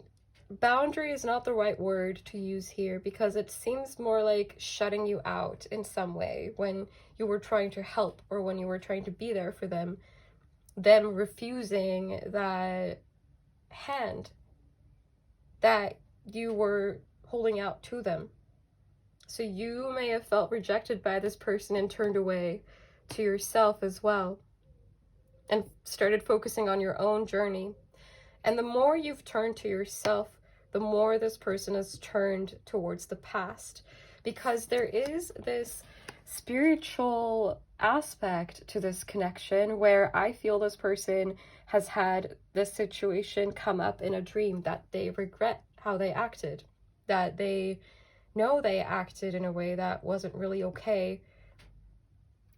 Speaker 1: boundary is not the right word to use here, because it seems more like shutting you out in some way when you were trying to help, or when you were trying to be there for them refusing that hand that you were holding out to them. So you may have felt rejected by this person and turned away to yourself as well, and started focusing on your own journey. And the more you've turned to yourself, the more this person has turned towards the past, because there is this spiritual aspect to this connection where I feel this person has had this situation come up in a dream, that they regret how they acted, that they know they acted in a way that wasn't really okay,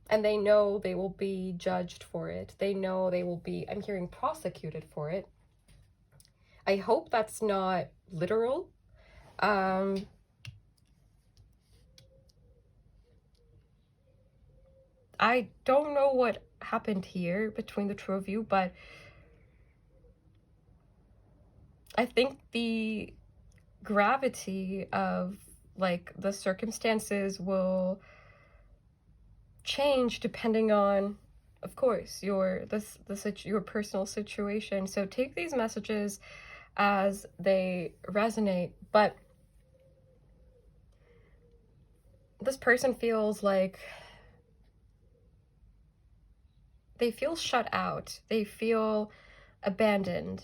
Speaker 1: and they know they will be judged for it. They know they will be, I'm hearing, prosecuted for it. I hope that's not literal. I don't know what happened here between the two of you, but I think the gravity of like the circumstances will change depending on, of course, your personal situation. So take these messages as they resonate. But this person feels like they feel shut out, they feel abandoned.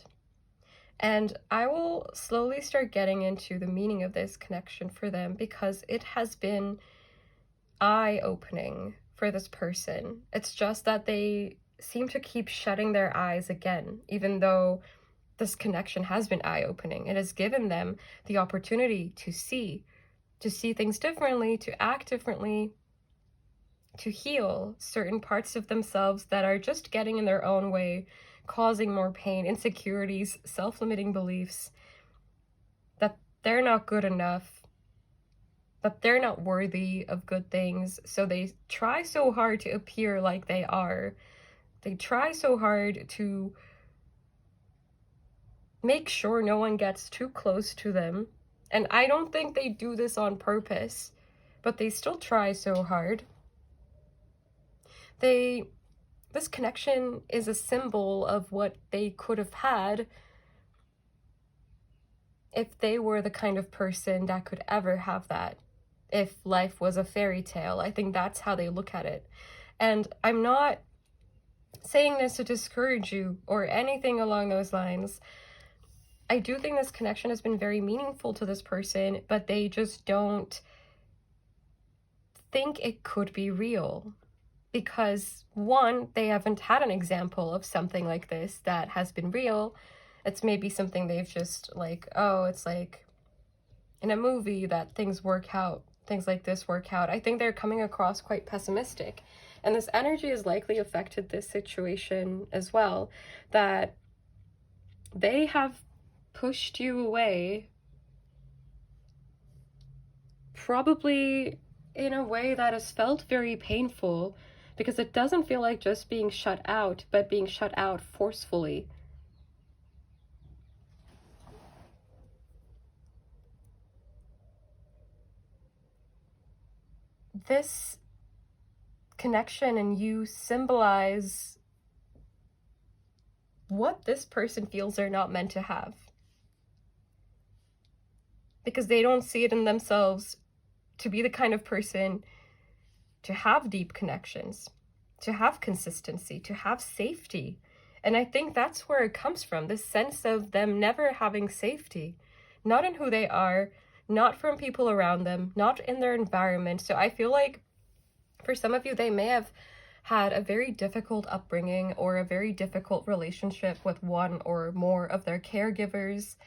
Speaker 1: And I will slowly start getting into the meaning of this connection for them, because it has been eye-opening for this person. It's just that they seem to keep shutting their eyes again, even though this connection has been eye-opening. It has given them the opportunity to see things differently, to act differently, to heal certain parts of themselves that are just getting in their own way, causing more pain, insecurities, self-limiting beliefs, that they're not good enough, that they're not worthy of good things. So they try so hard to appear like they are. They try so hard to make sure no one gets too close to them. And I don't think they do this on purpose, but they still try so hard. This connection is a symbol of what they could have had if they were the kind of person that could ever have that. If life was a fairy tale, I think that's how they look at it. And I'm not saying this to discourage you or anything along those lines. I do think this connection has been very meaningful to this person, but they just don't think it could be real. Because one, they haven't had an example of something like this that has been real. It's maybe something they've just like, oh, it's like in a movie that things work out, things like this work out. I think they're coming across quite pessimistic. And this energy has likely affected this situation as well, that they have pushed you away, probably in a way that has felt very painful, because it doesn't feel like just being shut out, but being shut out forcefully. This connection and you symbolize what this person feels they're not meant to have, because they don't see it in themselves to be the kind of person to have deep connections, to have consistency, to have safety. And I think that's where it comes from, this sense of them never having safety, not in who they are, not from people around them, not in their environment. So I feel like for some of you, they may have had a very difficult upbringing or a very difficult relationship with one or more of their caregivers,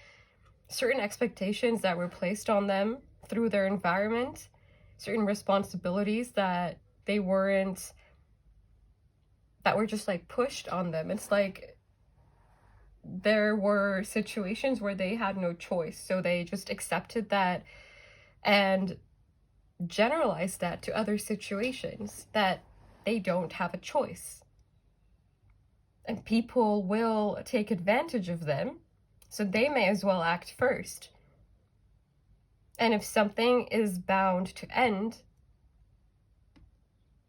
Speaker 1: certain expectations that were placed on them through their environment, certain responsibilities that were just like pushed on them. It's like there were situations where they had no choice, so they just accepted that and generalized that to other situations, that they don't have a choice. And people will take advantage of them, so they may as well act first. And if something is bound to end,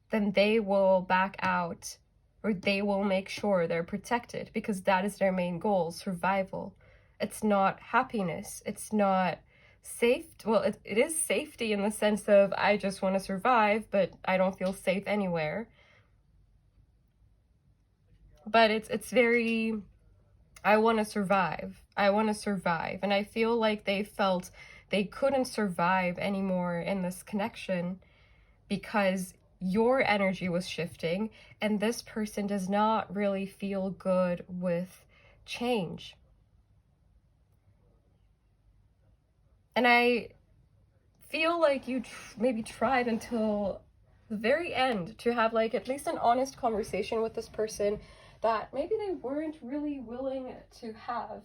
Speaker 1: then they will back out, or they will make sure they're protected, because that is their main goal, survival. It's not happiness. It's not safe. Well, it is safety in the sense of I just want to survive, but I don't feel safe anywhere. But it's very, I want to survive. I want to survive. And I feel like they felt they couldn't survive anymore in this connection because your energy was shifting, and this person does not really feel good with change. And I feel like you maybe tried until the very end to have like at least an honest conversation with this person that maybe they weren't really willing to have.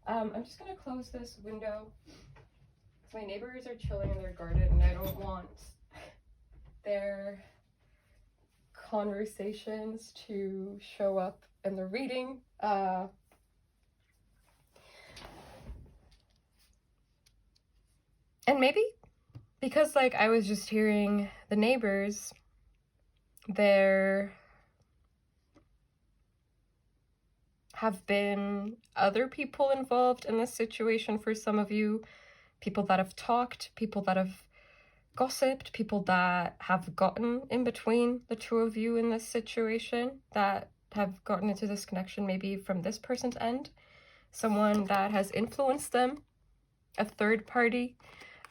Speaker 1: I'm just gonna close this window because my neighbors are chilling in their garden and I don't want their conversations to show up in the reading. And maybe because like I was just hearing the neighbors, there have been other people involved in this situation for some of you, people that have talked, people that have gossiped, people that have gotten in between the two of you in this situation, that have gotten into this connection maybe from this person's end, someone that has influenced them, a third party.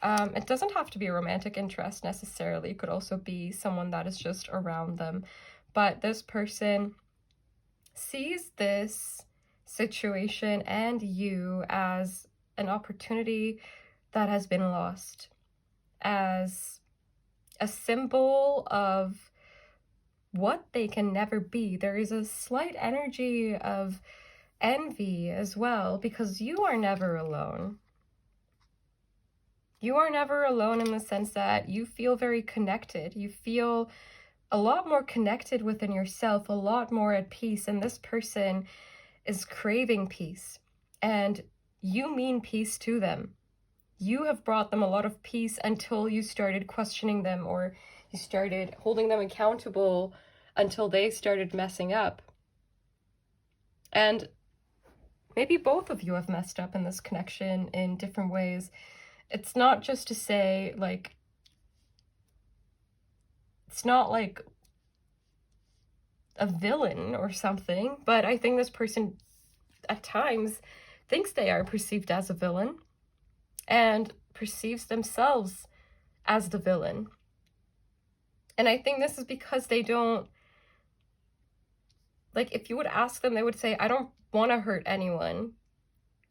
Speaker 1: It doesn't have to be a romantic interest necessarily. It could also be someone that is just around them. But this person sees this situation and you as an opportunity that has been lost, as a symbol of what they can never be. There is a slight energy of envy as well, because you are never alone. You are never alone in the sense that you feel very connected. You feel a lot more connected within yourself, a lot more at peace, and this person is craving peace, and you mean peace to them. You have brought them a lot of peace until you started questioning them, or you started holding them accountable until they started messing up. And maybe both of you have messed up in this connection in different ways. It's not just to say, like, it's not like a villain or something, but I think this person at times thinks they are perceived as a villain and perceives themselves as the villain. And I think this is because they don't, like, if you would ask them, they would say, I don't want to hurt anyone,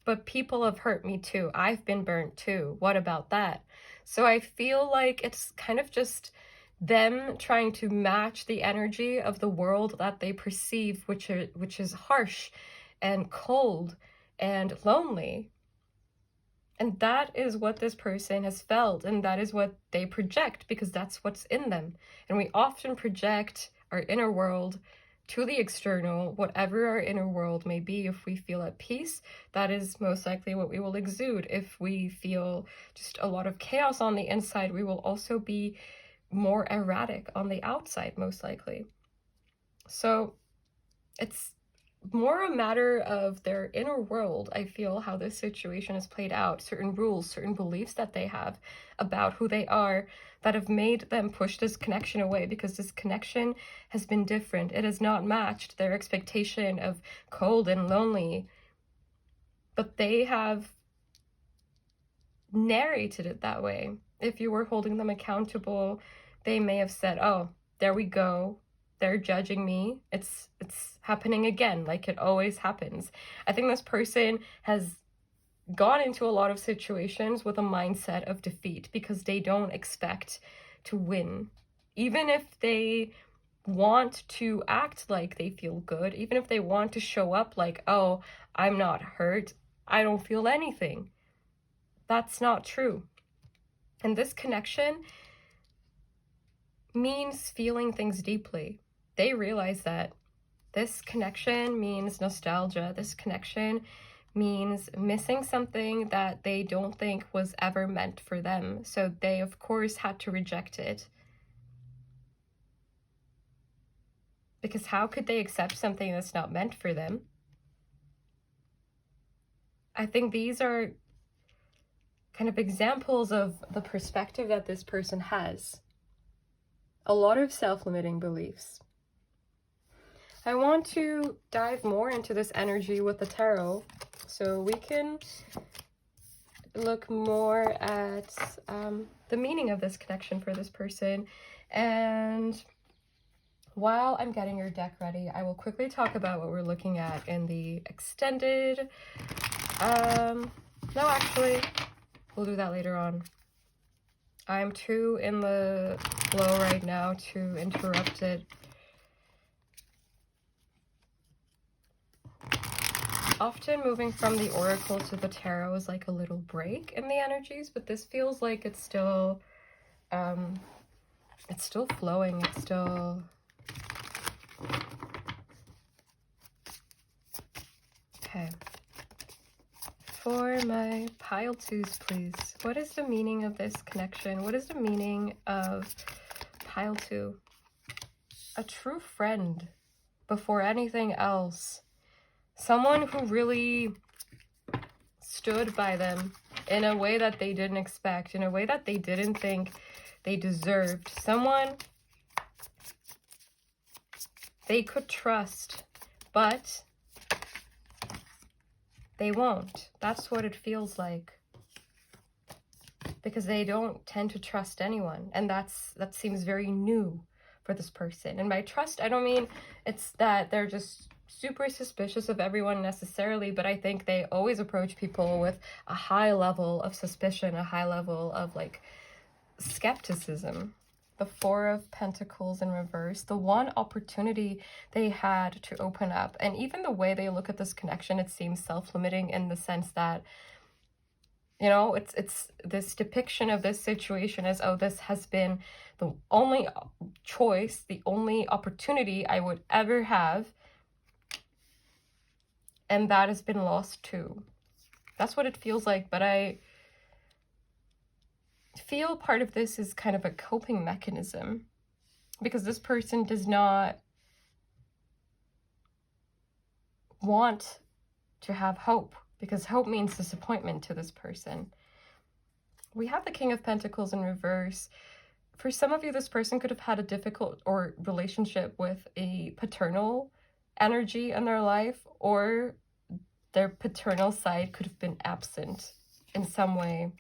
Speaker 1: but people have hurt me too. I've been burnt too. What about that? So I feel like it's kind of just them trying to match the energy of the world that they perceive, which is harsh and cold and lonely. And that is what this person has felt, and that is what they project, because that's what's in them. And we often project our inner world to the external, whatever our inner world may be. If we feel at peace, that is most likely what we will exude. If we feel just a lot of chaos on the inside, we will also be more erratic on the outside, most likely. So it's more a matter of their inner world, I feel, how this situation has played out, certain rules, certain beliefs that they have about who they are that have made them push this connection away, because this connection has been different. It has not matched their expectation of cold and lonely, but they have narrated it that way. If you were holding them accountable, they may have said, oh, there we go, they're judging me, it's happening again, like it always happens. I think this person has gone into a lot of situations with a mindset of defeat, because they don't expect to win. Even if they want to act like they feel good, even if they want to show up like, oh, I'm not hurt, I don't feel anything, that's not true. And this connection means feeling things deeply. They realize that this connection means nostalgia. This connection means missing something that they don't think was ever meant for them. So they, of course, had to reject it. Because how could they accept something that's not meant for them? I think these are kind of examples of the perspective that this person has. A lot of self-limiting beliefs. I want to dive more into this energy with the tarot, so we can look more at the meaning of this connection for this person. And while I'm getting your deck ready, I will quickly talk about what we're looking at in the extended. No, actually, we'll do that later on. I'm too in the flow right now to interrupt it. Often moving from the oracle to the tarot is like a little break in the energies, but this feels like it's still flowing, it's still... Okay. For my pile twos, please. What is the meaning of this connection? What is the meaning of pile two? A true friend before anything else. Someone who really stood by them in a way that they didn't expect, in a way that they didn't think they deserved. Someone they could trust, but they won't. That's what it feels like. Because they don't tend to trust anyone. And that seems very new for this person. And by trust, I don't mean it's that they're just super suspicious of everyone necessarily, but I think they always approach people with a high level of suspicion, a high level of like skepticism. the Four of Pentacles in reverse, the one opportunity they had to open up. And even the way they look at this connection, it seems self-limiting in the sense that, you know, it's this depiction of this situation as, oh, this has been the only choice, the only opportunity I would ever have, and that has been lost too. That's what it feels like, but I feel part of this is kind of a coping mechanism, because this person does not want to have hope, because hope means disappointment to this person. We have the King of Pentacles in reverse. For some of you, this person could have had a difficult relationship with a paternal energy in their life, or their paternal side could have been absent in some way.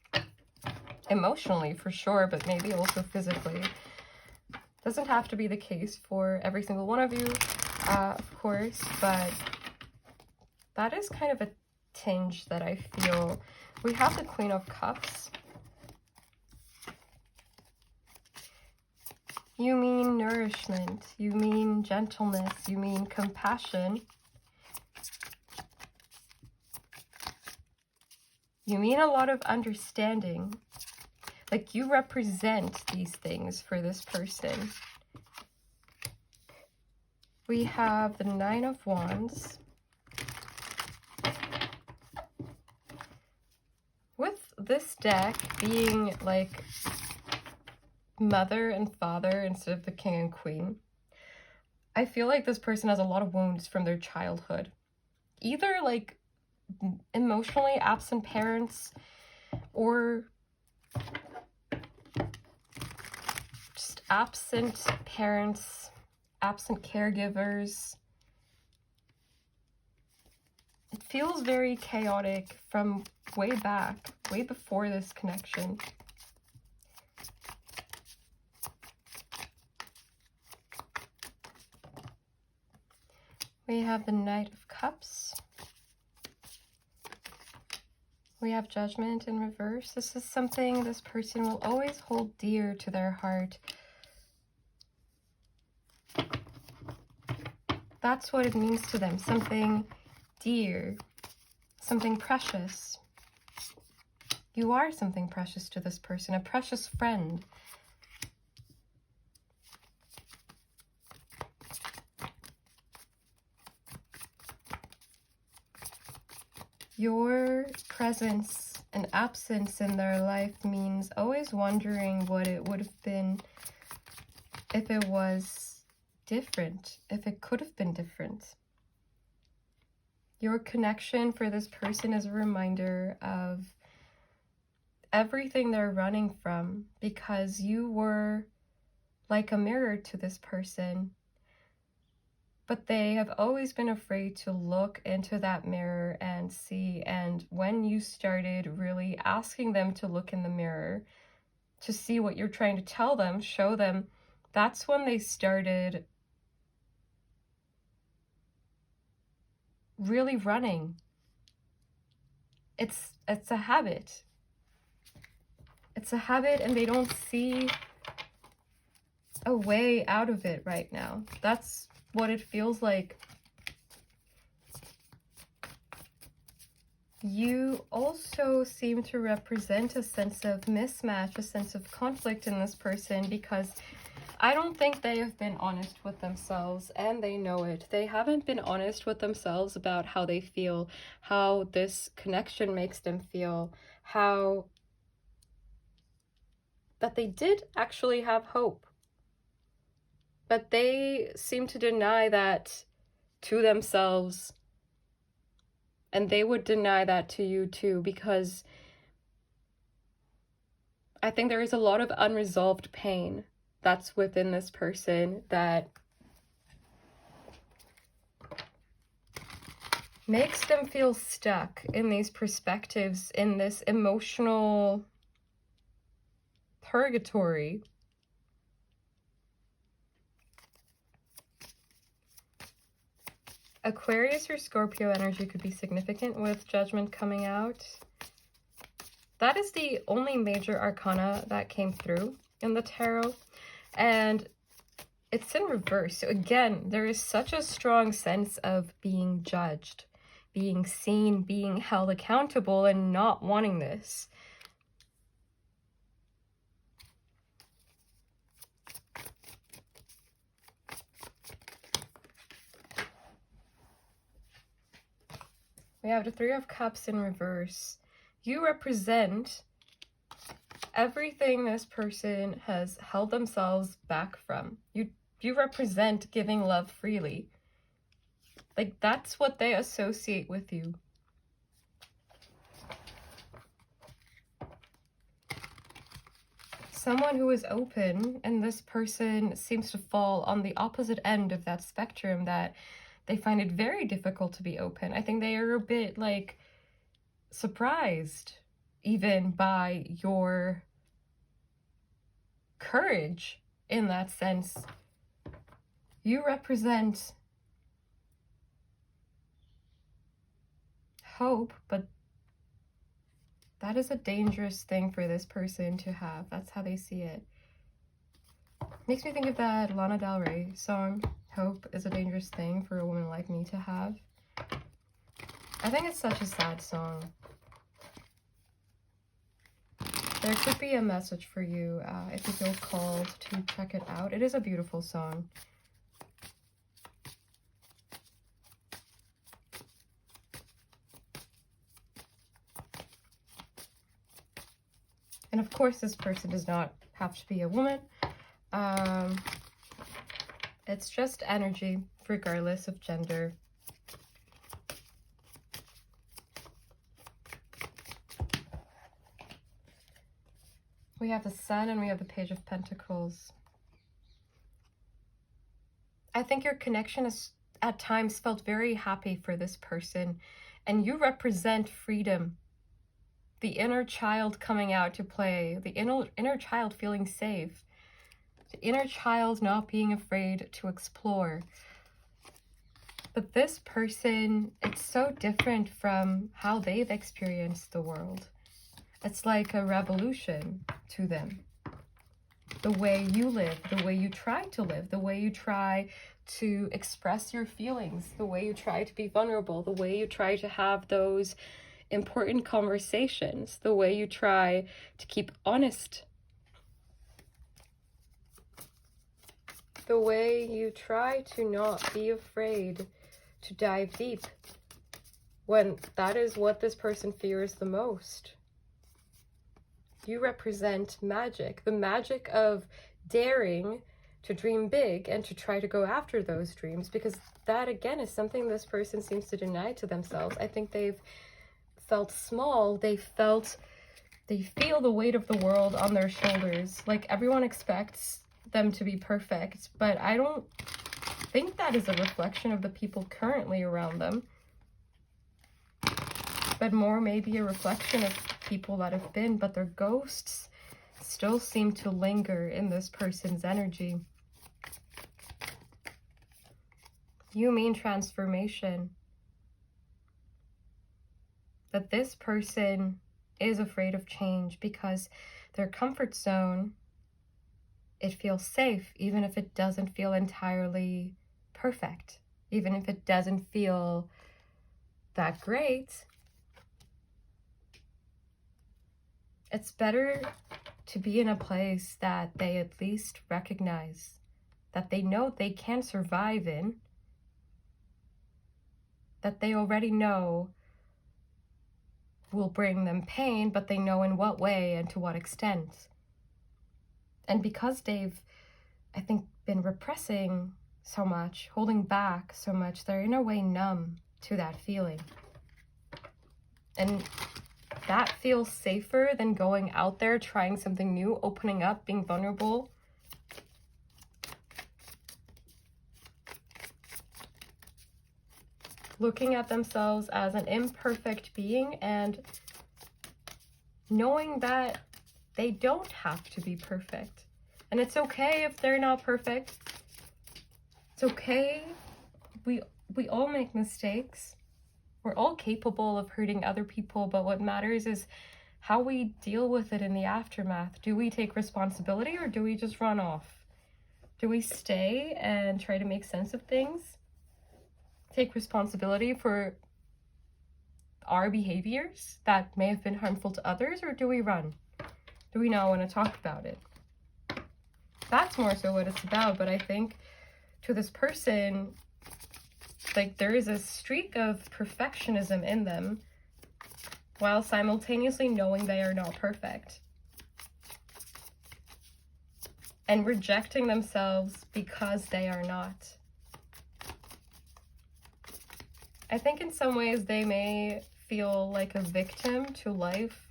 Speaker 1: Emotionally, for sure, but maybe also physically. Doesn't have to be the case for every single one of you, of course, but that is kind of a tinge that I feel. We have the Queen of Cups. You mean nourishment, you mean gentleness, you mean compassion. You mean a lot of understanding. Like, you represent these things for this person. We have the Nine of Wands. With this deck being like mother and father instead of the king and queen, I feel like this person has a lot of wounds from their childhood. Either like emotionally absent parents, or just absent parents, absent caregivers. It feels very chaotic from way back, way before this connection. We have the Knight of Cups. We have Judgment in reverse. This is something this person will always hold dear to their heart. That's what it means to them. Something dear, something precious. You are something precious to this person, a precious friend. Your presence and absence in their life means always wondering what it would have been if it was different, if it could have been different. Your connection for this person is a reminder of everything they're running from, because you were like a mirror to this person. But they have always been afraid to look into that mirror and see. And when you started really asking them to look in the mirror, to see what you're trying to tell them, show them, that's when they started really running. It's a habit. It's a habit, and they don't see a way out of it right now. That's what it feels like. You also seem to represent a sense of mismatch, a sense of conflict in this person, because I don't think they have been honest with themselves, and they know it. They haven't been honest with themselves about how they feel, how this connection makes them feel, how that they did actually have hope. But they seem to deny that to themselves, and they would deny that to you too, because I think there is a lot of unresolved pain that's within this person that makes them feel stuck in these perspectives, in this emotional purgatory. Aquarius or Scorpio energy could be significant with Judgment coming out. That is the only major arcana that came through in the tarot. And it's in reverse. So again, there is such a strong sense of being judged, being seen, being held accountable, and not wanting this. We have the Three of Cups in reverse. You represent everything this person has held themselves back from. You represent giving love freely. Like, that's what they associate with you. Someone who is open, and this person seems to fall on the opposite end of that spectrum, that they find it very difficult to be open. I think they are a bit, like, surprised even by your courage in that sense. You represent hope, but that is a dangerous thing for this person to have. That's how they see it. Makes me think of that Lana Del Rey song, Hope is a Dangerous Thing for a Woman Like Me to Have. I think it's such a sad song. There could be a message for you if you feel called to check it out. It is a beautiful song. And of course, this person does not have to be a woman. It's just energy, regardless of gender. We have the Sun and we have the Page of Pentacles. I think your connection is at times felt very happy for this person, and you represent freedom. The inner child coming out to play, the inner child feeling safe, the inner child not being afraid to explore. But this person, it's so different from how they've experienced the world. It's like a revolution to them. The way you live, the way you try to live, the way you try to express your feelings, the way you try to be vulnerable, the way you try to have those important conversations, the way you try to keep honest, the way you try to not be afraid to dive deep when that is what this person fears the most. You represent magic, the magic of daring to dream big and to try to go after those dreams, because that again is something this person seems to deny to themselves. I think they've felt small, they feel the weight of the world on their shoulders. Like, everyone expects them to be perfect, but I don't think that is a reflection of the people currently around them, but more maybe a reflection of people that have been, but their ghosts still seem to linger in this person's energy. You mean transformation. That this person is afraid of change because their comfort zone, it feels safe, even if it doesn't feel entirely perfect, even if it doesn't feel that great. It's better to be in a place that they at least recognize, that they know they can survive in, that they already know will bring them pain, but they know in what way and to what extent. And because they've, I think, been repressing so much, holding back so much, they're in a way numb to that feeling. And that feels safer than going out there, trying something new, opening up, being vulnerable. Looking at themselves as an imperfect being and knowing that they don't have to be perfect. And it's okay if they're not perfect. It's okay. We all make mistakes. We're all capable of hurting other people, but what matters is how we deal with it in the aftermath. Do we take responsibility or do we just run off? Do we stay and try to make sense of things? Take responsibility for our behaviors that may have been harmful to others, or do we run? Do we not want to talk about it? That's more so what it's about. But I think to this person, like, there is a streak of perfectionism in them while simultaneously knowing they are not perfect and rejecting themselves because they are not. I think in some ways they may feel like a victim to life.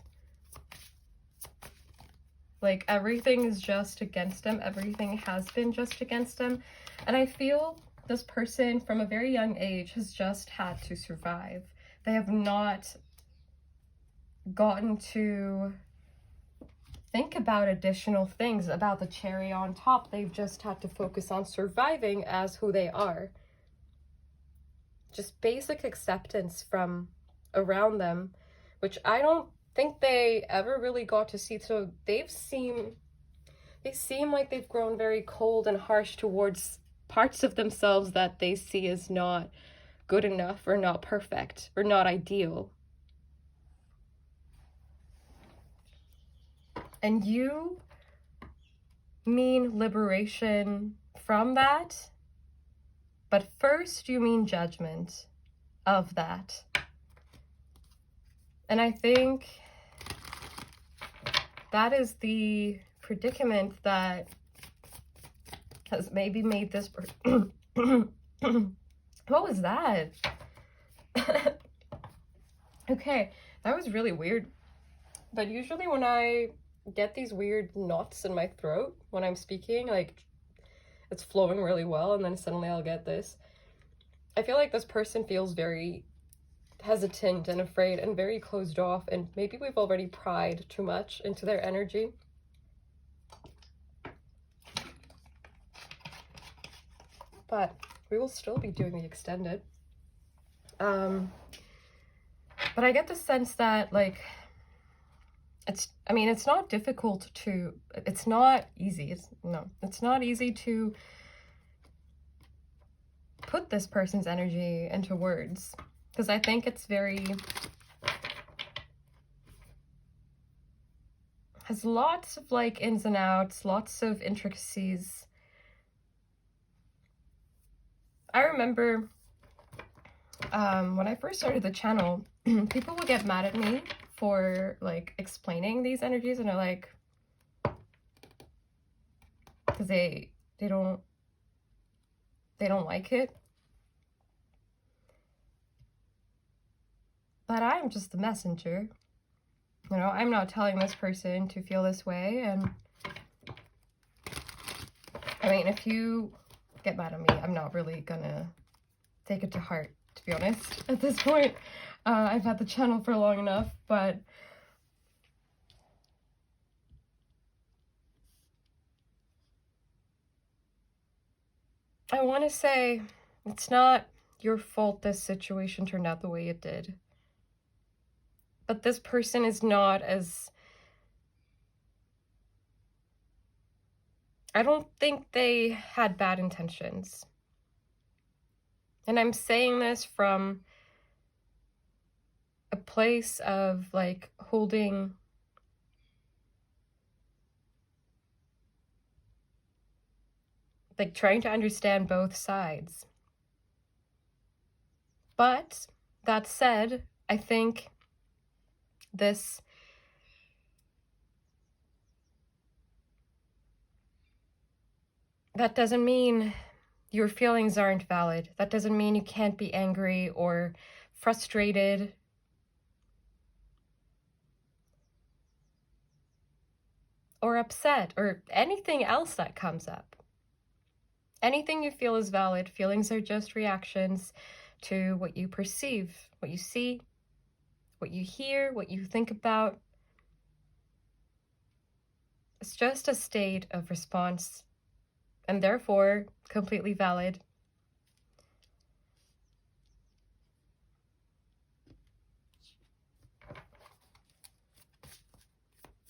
Speaker 1: Like everything is just against them. Everything has been just against them. And I feel this person from a very young age has just had to survive. They have not gotten to think about additional things, about the cherry on top. They've just had to focus on surviving as who they are. Just basic acceptance from around them, which I don't think they ever really got to see. So they seem like they've grown very cold and harsh towards parts of themselves that they see as not good enough or not perfect or not ideal. And you mean liberation from that, but first you mean judgment of that. And I think that is the predicament that has maybe made this what was that? Okay, that was really weird. But usually when I get these weird knots in my throat when I'm speaking, like it's flowing really well, and then suddenly I'll get this. I feel like this person feels very hesitant and afraid and very closed off, and maybe we've already pried too much into their energy. But we will still be doing the extended. But I get the sense that, like, it's not difficult to, it's not easy. It's not easy to put this person's energy into words, because I think it's has lots of like ins and outs, lots of intricacies. I remember when I first started the channel, people would get mad at me for like explaining these energies, and they're like, because they don't like it. But I'm just the messenger. You know, I'm not telling this person to feel this way. And I mean, if you get mad at me, I'm not really gonna take it to heart, to be honest, at this point. I've had the channel for long enough, but I want to say it's not your fault this situation turned out the way it did. But this person is not as... I don't think they had bad intentions. And I'm saying this from a place of like holding like trying to understand both sides. But that said, I think that doesn't mean your feelings aren't valid. That doesn't mean you can't be angry or frustrated or upset or anything else that comes up. Anything you feel is valid. Feelings are just reactions to what you perceive, what you see, what you hear, what you think about. It's just a state of response, and therefore completely valid.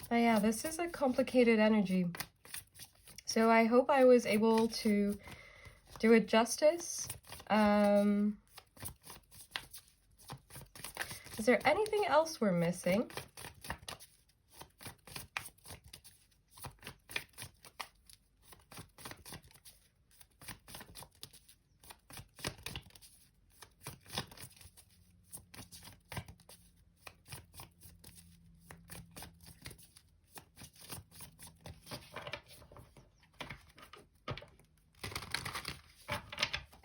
Speaker 1: But yeah, this is a complicated energy. So I hope I was able to do it justice. Is there anything else we're missing?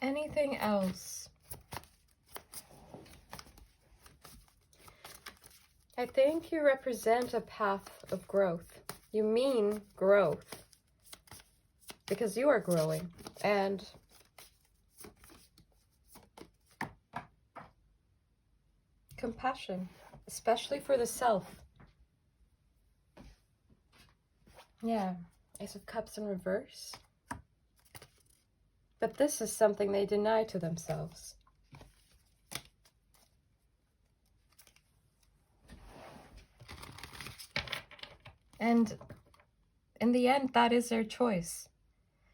Speaker 1: Anything else? I think you represent a path of growth. You mean growth. Because you are growing. And compassion, especially for the self. Yeah, Ace of Cups in reverse. But this is something they deny to themselves. And in the end, that is their choice.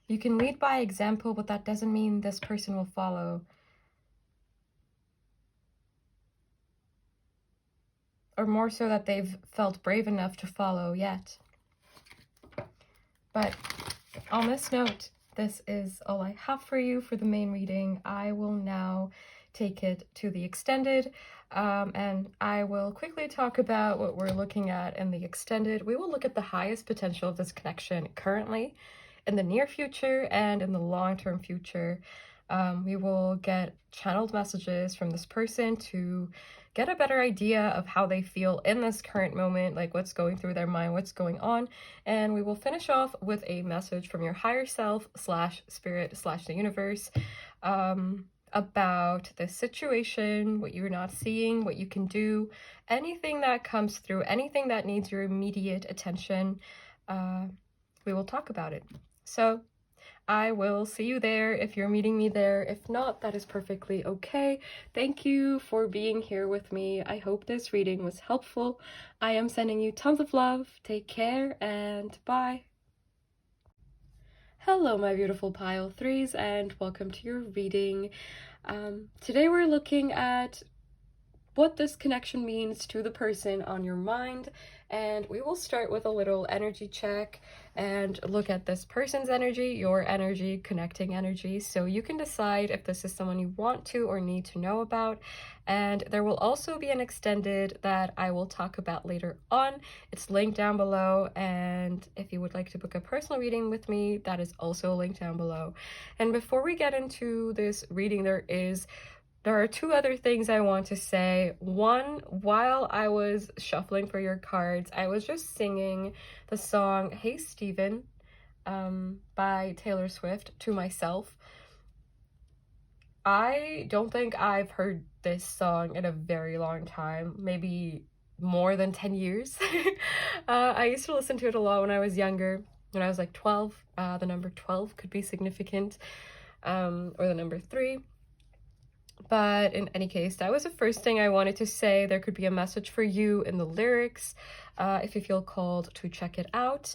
Speaker 1: You can lead by example, but that doesn't mean this person will follow. Or more so that they've felt brave enough to follow yet. But on this note, this is all I have for you for the main reading. I will now take it to the extended, and I will quickly talk about what we're looking at in the extended. We will look at the highest potential of this connection currently, in the near future, and in the long-term future. We will get channeled messages from this person to get a better idea of how they feel in this current moment, like what's going through their mind, what's going on. And we will finish off with a message from your higher self / spirit / the universe about this situation, what you're not seeing, what you can do, anything that comes through, anything that needs your immediate attention. We will talk about it. So I will see you there if you're meeting me there. If not, that is perfectly okay. Thank you for being here with me. I hope this reading was helpful. I am sending you tons of love. Take care and bye. Hello, my beautiful pile threes, and welcome to your reading. Today we're looking at what this connection means to the person on your mind, and we will start with a little energy check and look at this person's energy, your energy, connecting energy, so you can decide if this is someone you want to or need to know about. And there will also be an extended that I will talk about later on. It's linked down below, and if you would like to book a personal reading with me, that is also linked down below. And before we get into this reading, there are two other things I want to say. One, while I was shuffling for your cards, I was just singing the song Hey Stephen by Taylor Swift to myself. I don't think I've heard this song in a very long time, maybe more than 10 years. I used to listen to it a lot when I was younger, when I was like 12. The number 12 could be significant, or the number 3. But in any case, that was the first thing I wanted to say. There could be a message for you in the lyrics if you feel called to check it out.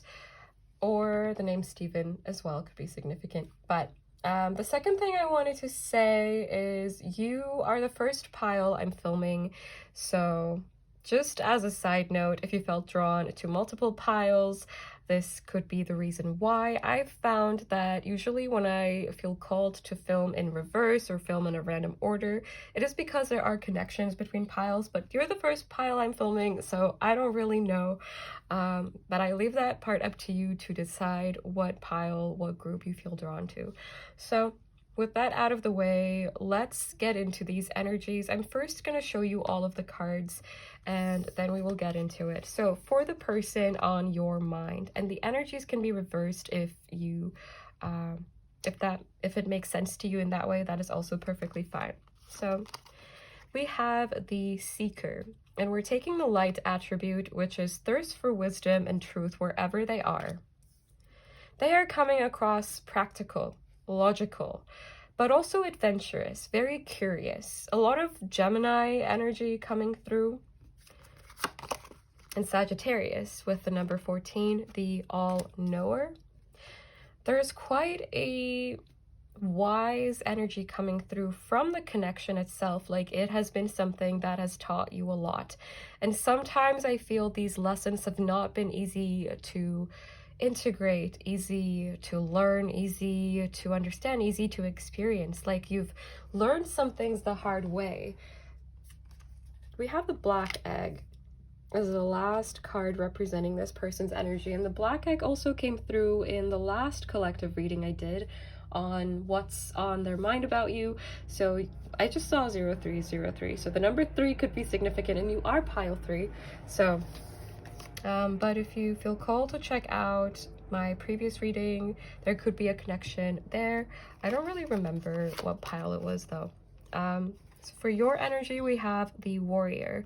Speaker 1: Or the name Stephen as well could be significant. But the second thing I wanted to say is you are the first pile I'm filming. So just as a side note, if you felt drawn to multiple piles, this could be the reason why. I've found that usually when I feel called to film in reverse or film in a random order, it is because there are connections between piles, but you're the first pile I'm filming, so I don't really know. But I leave that part up to you to decide what pile, what group you feel drawn to. So with that out of the way, let's get into these energies. I'm first going to show you all of the cards, and then we will get into it. So for the person on your mind, and the energies can be reversed if you if it makes sense to you in that way, that is also perfectly fine. So we have the Seeker, and we're taking the light attribute, which is thirst for wisdom and truth wherever they are. They are coming across practical, logical, but also adventurous, very curious. A lot of Gemini energy coming through. And Sagittarius with the number 14, the all-knower. There's quite a wise energy coming through from the connection itself. Like, it has been something that has taught you a lot. And sometimes I feel these lessons have not been easy to integrate, easy to learn, easy to understand, easy to experience. Like, you've learned some things the hard way. We have the black egg as the last card representing this person's energy, and the black egg also came through in the last collective reading I did on what's on their mind about you. So I just saw 0303, so the number 3 could be significant, and you are pile 3. So but if you feel called to check out my previous reading, there could be a connection there. I don't really remember what pile it was though. So for your energy, we have the warrior.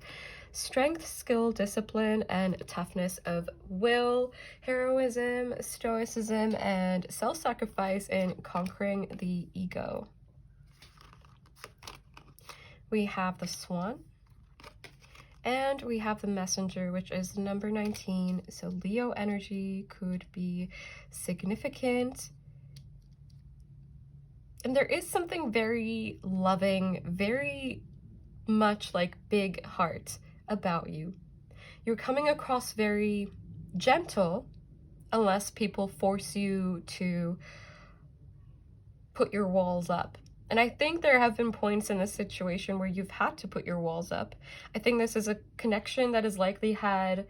Speaker 1: Strength, skill, discipline, and toughness of will, heroism, stoicism, and self-sacrifice in conquering the ego. We have the swan, and we have the messenger, which is number 19. So Leo energy could be significant. And there is something very loving, very much like big heart about you. You're coming across very gentle, unless people force you to put your walls up. And I think there have been points in this situation where you've had to put your walls up. I think this is a connection that has likely had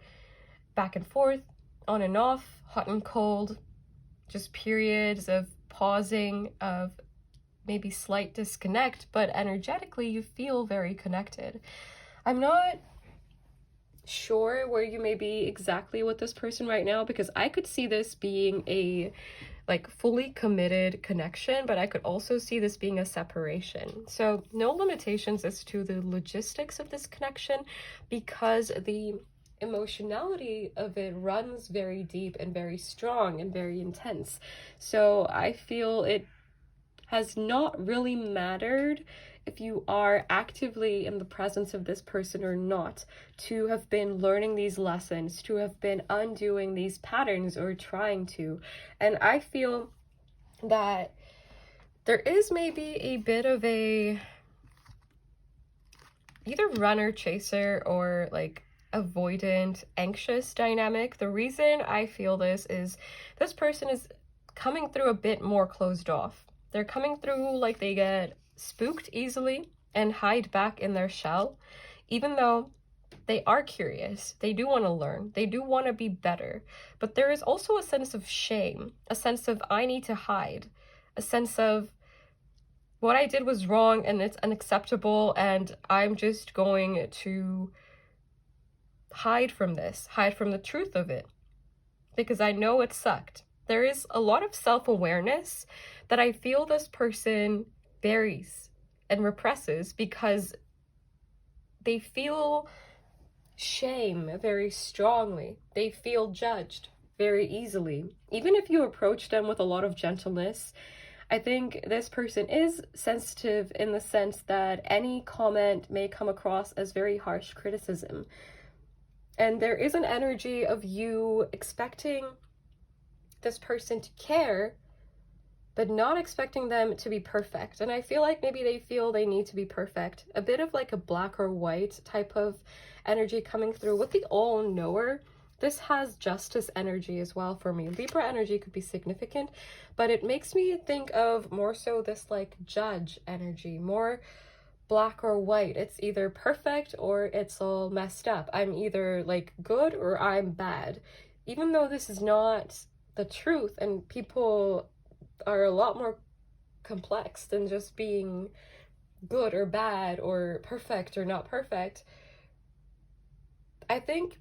Speaker 1: back and forth, on and off, hot and cold, just periods of pausing, of maybe slight disconnect, but energetically you feel very connected. I'm not sure where you may be exactly with this person right now, because I could see this being a like fully committed connection, but I could also see this being a separation. So no limitations as to the logistics of this connection, because the emotionality of it runs very deep and very strong and very intense. So I feel it has not really mattered if you are actively in the presence of this person or not, to have been learning these lessons, to have been undoing these patterns or trying to. And I feel that there is maybe a bit of a either runner chaser or like avoidant anxious dynamic. The reason I feel this is this person is coming through a bit more closed off. They're coming through like they get spooked easily and hide back in their shell, even though they are curious. They do want to learn. They do want to be better. But there is also a sense of shame, a sense of I need to hide, a sense of what I did was wrong and it's unacceptable, and I'm just going to hide from this, hide from the truth of it, because I know it sucked. There is a lot of self-awareness that I feel this person buries and represses because they feel shame very strongly. They feel judged very easily. Even if you approach them with a lot of gentleness, I think this person is sensitive in the sense that any comment may come across as very harsh criticism. And there is an energy of you expecting this person to care, but not expecting them to be perfect. And I feel like maybe they feel they need to be perfect. A bit of like a black or white type of energy coming through. With the all-knower, this has justice energy as well for me. Libra energy could be significant, but it makes me think of more so this like judge energy, more black or white. It's either perfect or it's all messed up. I'm either like good or I'm bad. Even though this is not the truth, and people are a lot more complex than just being good or bad or perfect or not perfect. I think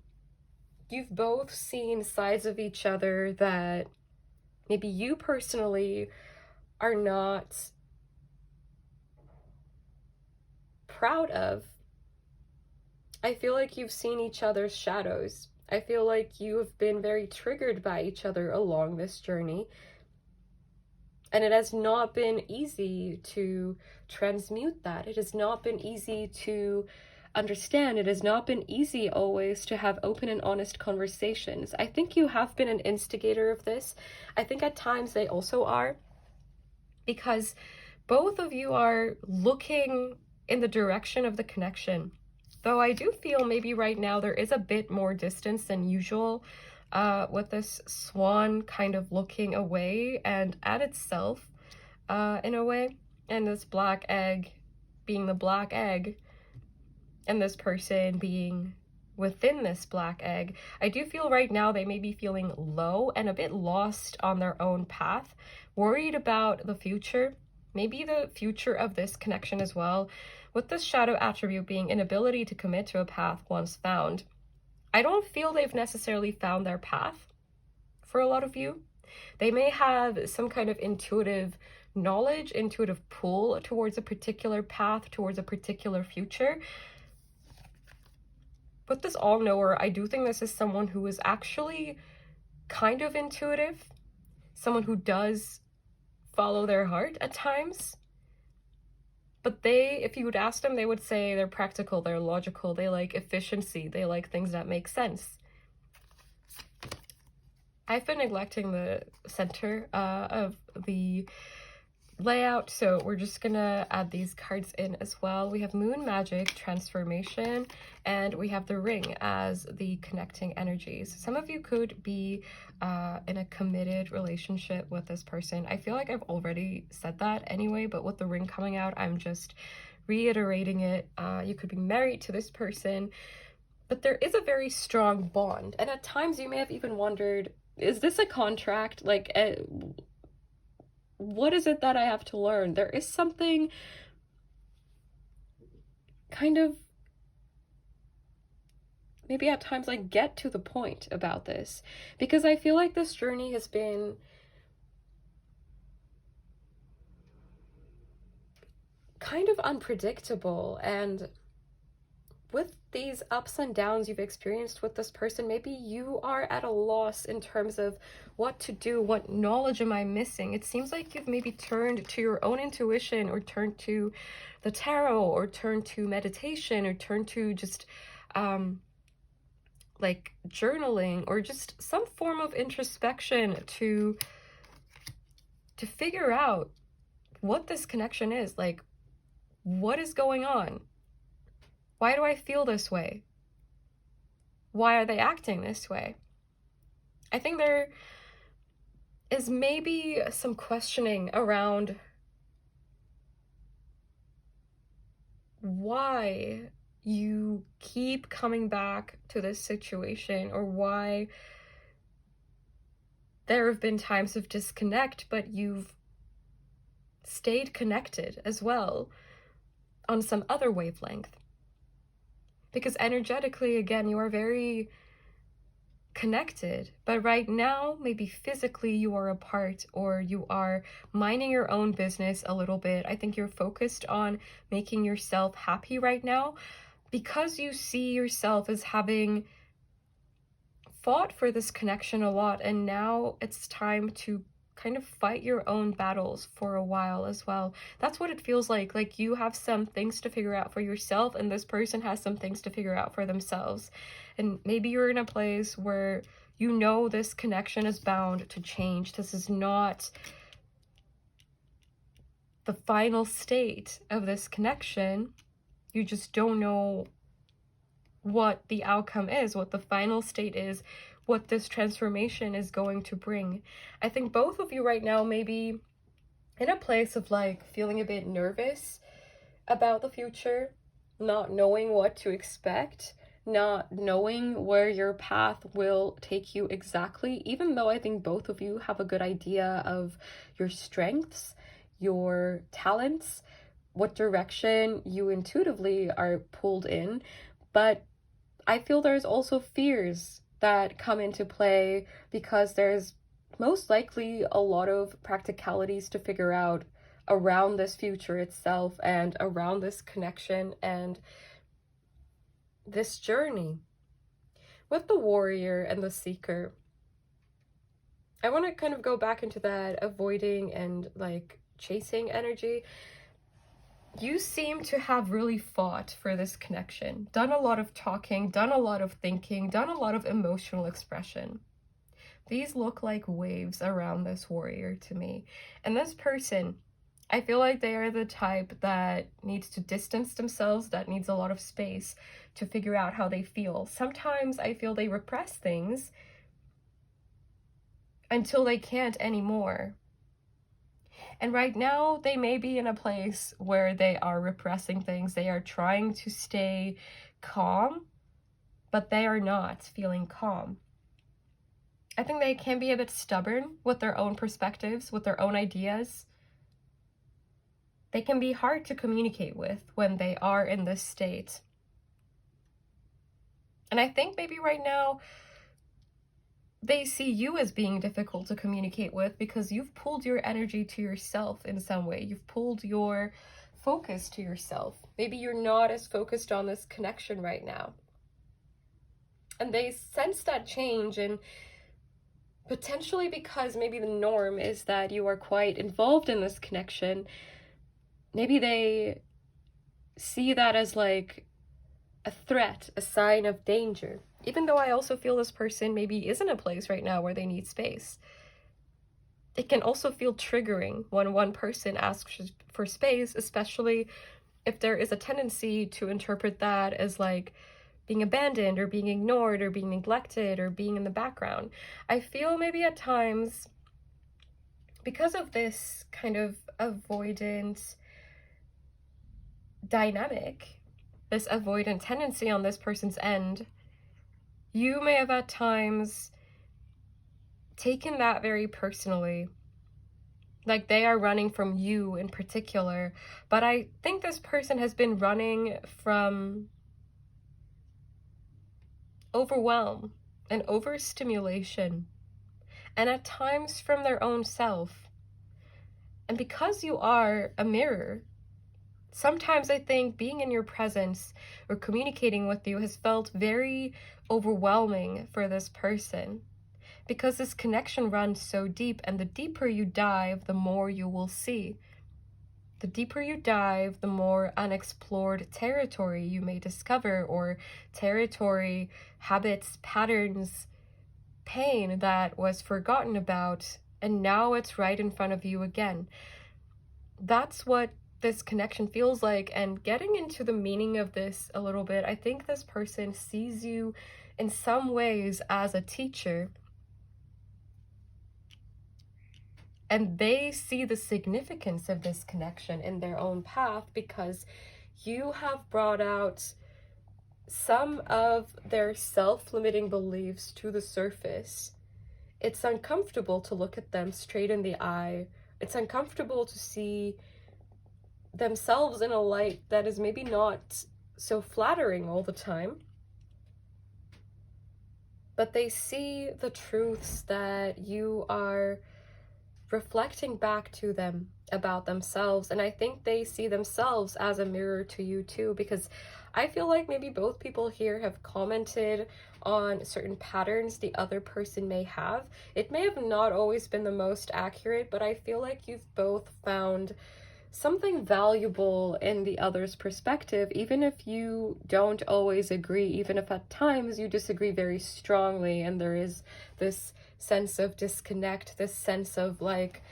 Speaker 1: you've both seen sides of each other that maybe you personally are not proud of. I feel like you've seen each other's shadows. I feel like you have been very triggered by each other along this journey. And it has not been easy to transmute that. It has not been easy to understand it has not been easy always to have open and honest conversations. I think you have been an instigator of this. I think at times they also are, because both of you are looking in the direction of the connection. Though I do feel maybe right now there is a bit more distance than usual with this swan kind of looking away and at itself in a way, and this black egg being the black egg and this person being within this black egg. I do feel right now they may be feeling low and a bit lost on their own path, worried about the future, maybe the future of this connection as well, with this shadow attribute being inability to commit to a path once found. I don't feel they've necessarily found their path for a lot of you. They may have some kind of intuitive knowledge, intuitive pull towards a particular path, towards a particular future. But this all-knower, I do think this is someone who is actually kind of intuitive, someone who does follow their heart at times. But they, if you would ask them, they would say they're practical, they're logical, they like efficiency, they like things that make sense. I've been neglecting the center of the layout, so we're just gonna add these cards in as well. We have Moon Magic, Transformation, and we have the Ring as the connecting energies. Some of you could be in a committed relationship with this person. I feel like I've already said that anyway, but with the Ring coming out, I'm just reiterating it. You could be married to this person, but there is a very strong bond, and at times you may have even wondered, is this a contract? Like, what is it that I have to learn? There is something kind of, maybe at times, like, get to the point about this, because I feel like this journey has been kind of unpredictable, and with these ups and downs you've experienced with this person, maybe you are at a loss in terms of what to do, what knowledge am I missing? It seems like you've maybe turned to your own intuition, or turned to the tarot, or turned to meditation, or turned to just like journaling, or just some form of introspection to figure out what this connection is. Like, what is going on? Why do I feel this way? Why are they acting this way? I think there is maybe some questioning around why you keep coming back to this situation, or why there have been times of disconnect, but you've stayed connected as well on some other wavelength. Because energetically, again, you are very connected, but right now, maybe physically you are apart, or you are minding your own business a little bit. I think you're focused on making yourself happy right now, because you see yourself as having fought for this connection a lot, and now it's time to kind of fight your own battles for a while as well. That's what it feels like. Like, you have some things to figure out for yourself, and this person has some things to figure out for themselves. And maybe you're in a place where you know this connection is bound to change. This is not the final state of this connection. You just don't know what the outcome is, what the final state is, what this transformation is going to bring. I think both of you right now may be in a place of like feeling a bit nervous about the future, not knowing what to expect, not knowing where your path will take you exactly, even though I think both of you have a good idea of your strengths, your talents, what direction you intuitively are pulled in. But I feel there's also fears that come into play, because there's most likely a lot of practicalities to figure out around this future itself, and around this connection and this journey. With the Warrior and the Seeker, I want to kind of go back into that avoiding and like chasing energy. you seem to have really fought for this connection, done a lot of talking, done a lot of thinking, done a lot of emotional expression. These look like waves around this warrior to me. And this person, I feel like they are the type that needs to distance themselves, that needs a lot of space to figure out how they feel. Sometimes I feel they repress things until they can't anymore. And right now, they may be in a place where they are repressing things. They are trying to stay calm, but they are not feeling calm. I think they can be a bit stubborn with their own perspectives, with their own ideas. They can be hard to communicate with when they are in this state. And I think maybe right now, they see you as being difficult to communicate with because you've pulled your energy to yourself in some way. You've pulled your focus to yourself. Maybe you're not as focused on this connection right now. And they sense that change, and potentially because maybe the norm is that you are quite involved in this connection, maybe they see that as like a threat, a sign of danger. Even though I also feel this person maybe is in a place right now where they need space. It can also feel triggering when one person asks for space, especially if there is a tendency to interpret that as like being abandoned or being ignored or being neglected or being in the background. I feel maybe at times, because of this kind of avoidant dynamic, this avoidant tendency on this person's end, you may have at times taken that very personally, like they are running from you in particular. But I think this person has been running from overwhelm and overstimulation, and at times from their own self. And because you are a mirror, sometimes I think being in your presence or communicating with you has felt very overwhelming for this person, because this connection runs so deep, and the deeper you dive, the more you will see. The deeper you dive, the more unexplored territory you may discover, or territory, habits, patterns, pain that was forgotten about, and now it's right in front of you again. That's what this connection feels like. And getting into the meaning of this a little bit, I think this person sees you in some ways as a teacher, and they see the significance of this connection in their own path because you have brought out some of their self-limiting beliefs to the surface. It's uncomfortable to look at them straight in the eye. It's uncomfortable to see themselves in a light that is maybe not so flattering all the time. But they see the truths that you are reflecting back to them about themselves. And I think they see themselves as a mirror to you too, because I feel like maybe both people here have commented on certain patterns the other person may have. It may have not always been the most accurate, but I feel like you've both found something valuable in the other's perspective, even if you don't always agree, even if at times you disagree very strongly, and there is this sense of disconnect, this sense of like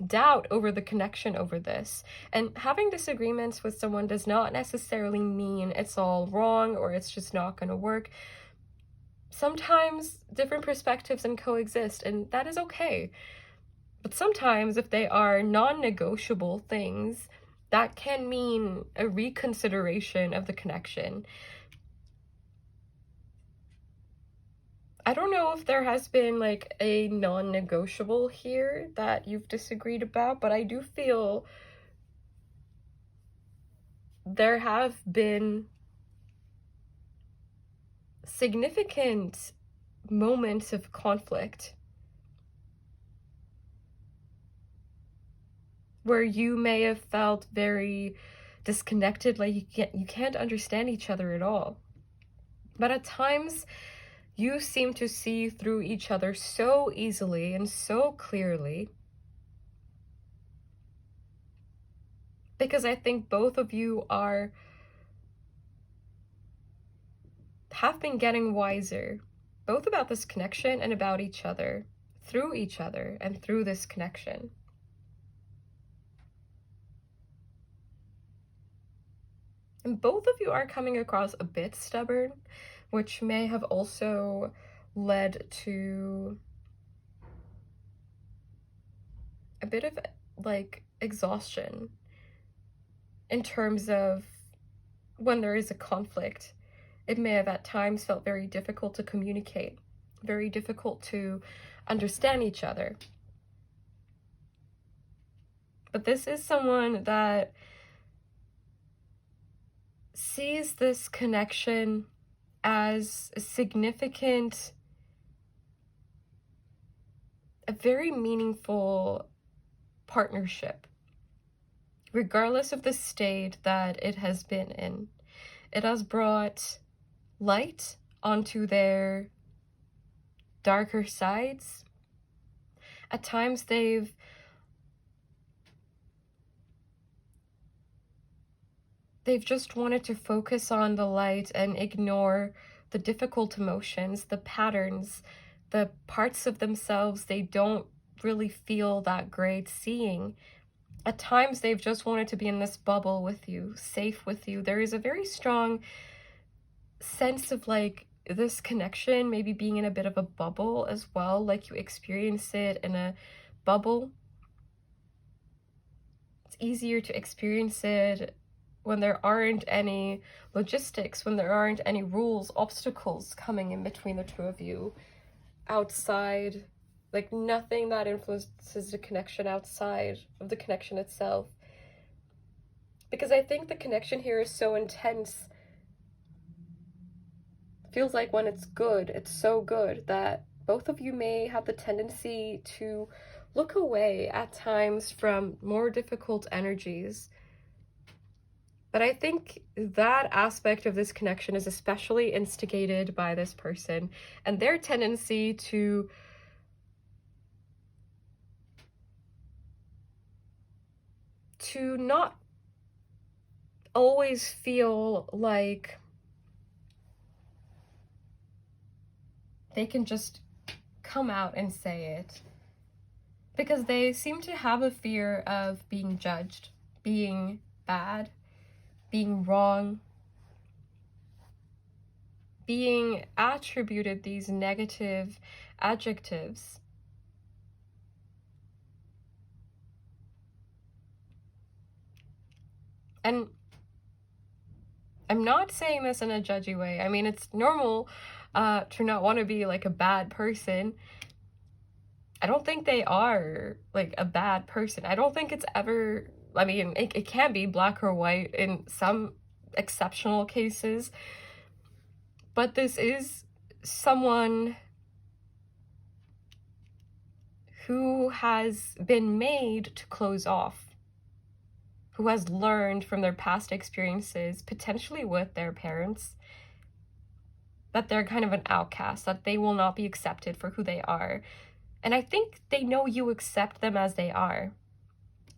Speaker 1: doubt over the connection over this. And having disagreements with someone does not necessarily mean it's all wrong or it's just not going to work. Sometimes different perspectives can coexist, and that is okay. But sometimes if they are non-negotiable things, that can mean a reconsideration of the connection. I don't know if there has been like a non-negotiable here that you've disagreed about, but I do feel there have been significant moments of conflict where you may have felt very disconnected, like you can't understand each other at all. But at times, you seem to see through each other so easily and so clearly. because I think both of you have been getting wiser, both about this connection and about each other, through each other and through this connection. And both of you are coming across a bit stubborn, which may have also led to a bit of like exhaustion in terms of when there is a conflict. It may have at times felt very difficult to communicate, very difficult to understand each other. But this is someone that sees this connection as a significant, a very meaningful partnership, regardless of the state that it has been in. It has brought light onto their darker sides. At times they've just wanted to focus on the light and ignore the difficult emotions, the patterns, the parts of themselves they don't really feel that great seeing. At times they've just wanted to be in this bubble with you, safe with you. There is a very strong sense of like this connection maybe being in a bit of a bubble as well, like you experience it in a bubble. It's easier to experience it when there aren't any logistics, when there aren't any rules, obstacles coming in between the two of you outside, like nothing that influences the connection outside of the connection itself. Because I think the connection here is so intense. It feels like when it's good, it's so good that both of you may have the tendency to look away at times from more difficult energies. But I think that aspect of this connection is especially instigated by this person and their tendency to not always feel like they can just come out and say it. Because they seem to have a fear of being judged, being bad, being wrong, being attributed these negative adjectives. And I'm not saying this in a judgy way. I mean, it's normal to not want to be like a bad person. I don't think they are like a bad person. I don't think it's ever, I mean, it can be black or white in some exceptional cases, but this is someone who has been made to close off, who has learned from their past experiences, potentially with their parents, that they're kind of an outcast, that they will not be accepted for who they are. And I think they know you accept them as they are.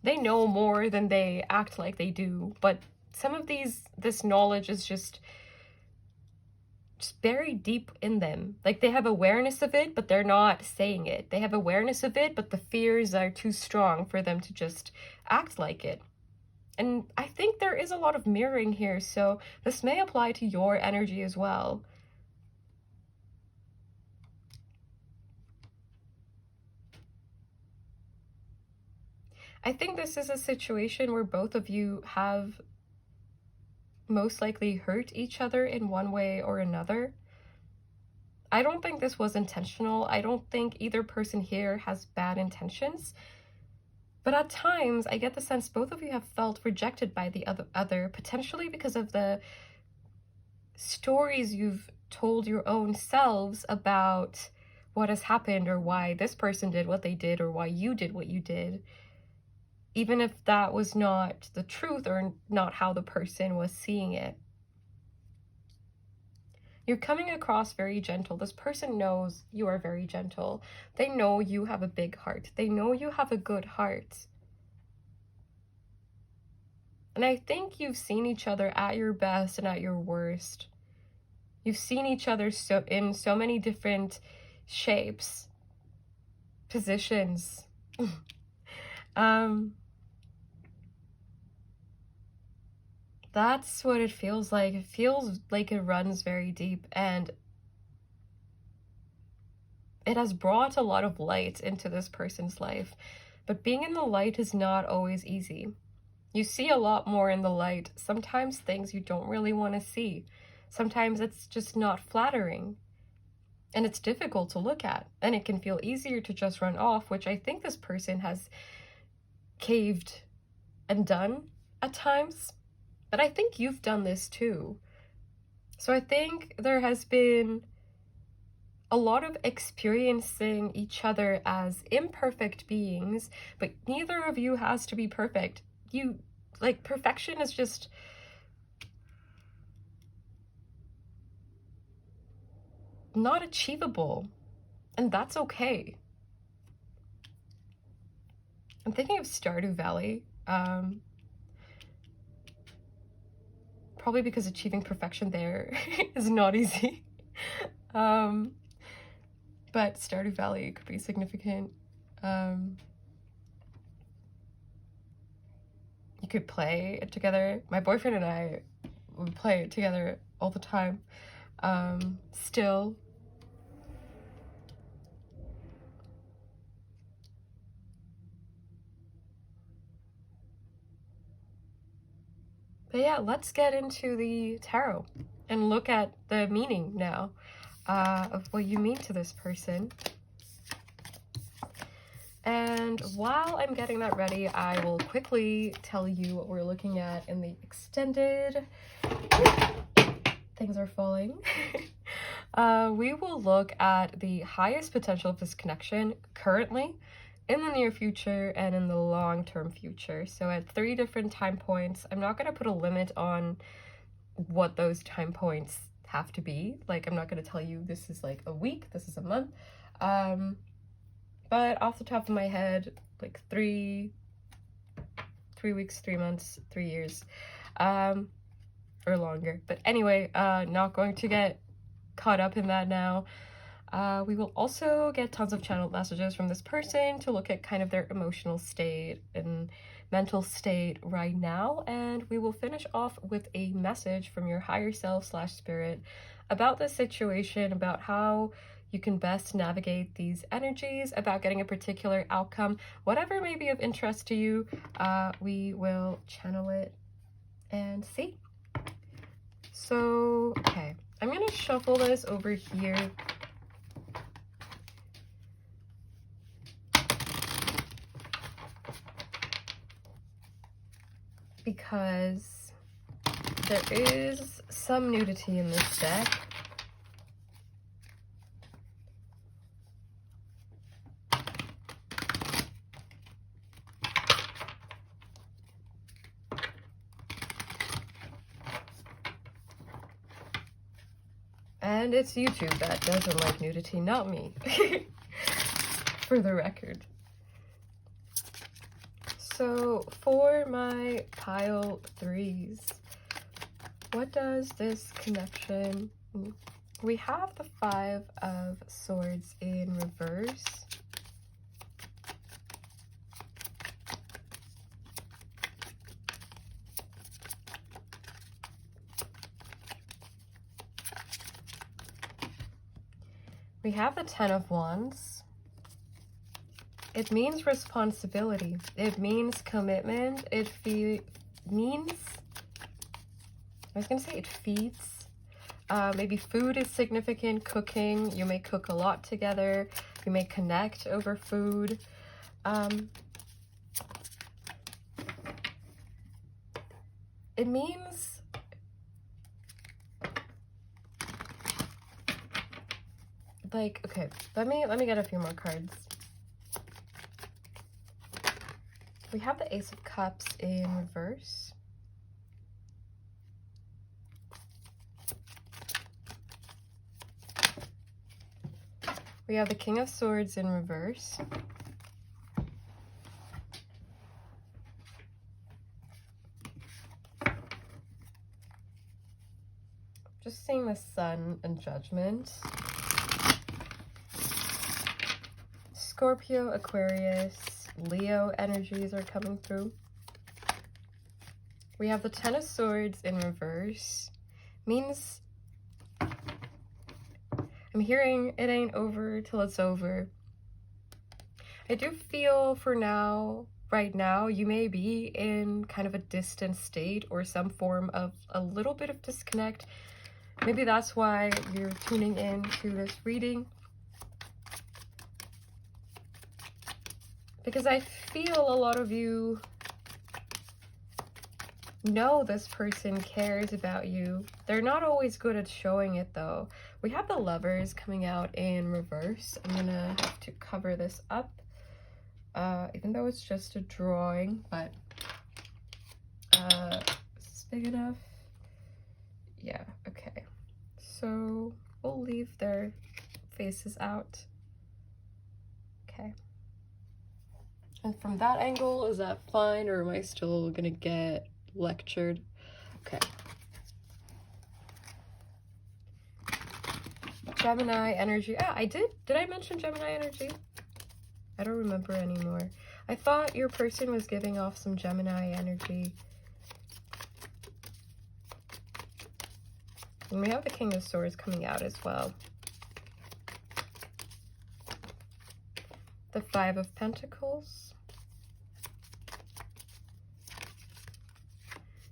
Speaker 1: They know more than they act like they do, but some of this knowledge is just buried deep in them. Like they have awareness of it, but they're not saying it. They have awareness of it, but the fears are too strong for them to just act like it. And I think there is a lot of mirroring here, so this may apply to your energy as well. I think this is a situation where both of you have most likely hurt each other in one way or another. I don't think this was intentional. I don't think either person here has bad intentions. But at times, I get the sense both of you have felt rejected by the other, potentially because of the stories you've told your own selves about what has happened or why this person did what they did or why you did what you did. Even if that was not the truth or not how the person was seeing it. You're coming across very gentle. This person knows you are very gentle. They know you have a big heart. They know you have a good heart. And I think you've seen each other at your best and at your worst. You've seen each other in so many different shapes, positions. That's what it feels like. It feels like it runs very deep, and it has brought a lot of light into this person's life. But being in the light is not always easy. You see a lot more in the light. Sometimes things you don't really want to see. Sometimes it's just not flattering. And it's difficult to look at. And it can feel easier to just run off, which I think this person has caved and done at times. But I think you've done this too. So I think there has been a lot of experiencing each other as imperfect beings, but neither of you has to be perfect. Perfection is just not achievable, and that's okay. I'm thinking of Stardew Valley, probably because achieving perfection there is not easy. But Stardew Valley could be significant. You could play it together. My boyfriend and I would play it together all the time. Still. But yeah, let's get into the tarot and look at the meaning now of what you mean to this person. And while I'm getting that ready, I will quickly tell you what we're looking at in the extended. Things are falling. We will look at the highest potential of this connection currently, in the near future, and in the long-term future. So at 3 different time points. I'm not going to put a limit on what those time points have to be. Like, I'm not going to tell you this is like a week, this is a month. But off the top of my head, like 3 weeks, 3 months, 3 years, or longer. But anyway, not going to get caught up in that now. We will also get tons of channeled messages from this person to look at kind of their emotional state and mental state right now. And we will finish off with a message from your higher self / spirit about this situation, about how you can best navigate these energies, about getting a particular outcome, whatever may be of interest to you. We will channel it and see. So, okay, I'm gonna shuffle this over here. Because there is some nudity in this deck. And it's YouTube that doesn't like nudity, not me. For the record. So for my pile 3s, what does this connection... We have the 5 of Swords in reverse. We have the 10 of Wands. It means responsibility. It means commitment. It means... I was going to say it feeds. Maybe food is significant, cooking. You may cook a lot together. You may connect over food. It means... Like, okay, let me get a few more cards. We have the Ace of Cups in reverse. We have the King of Swords in reverse. just seeing the Sun and Judgment. Scorpio, Aquarius, Leo energies are coming through. We have the Ten of Swords in reverse. Means I'm hearing it ain't over till it's over. I do feel for now, right now, you may be in kind of a distant state or some form of a little bit of disconnect. Maybe that's why you're tuning in to this reading. Because I feel a lot of you know this person cares about you. They're not always good at showing it though. We have the Lovers coming out in reverse. I'm gonna have to cover this up. Even though it's just a drawing, but is this big enough? Yeah, okay. So we'll leave their faces out. Okay. And from that angle, is that fine, or am I still gonna get lectured? Okay. Gemini energy. Ah, I did. Did I mention Gemini energy? I don't remember anymore. I thought your person was giving off some Gemini energy. And we have the King of Swords coming out as well. The Five of Pentacles.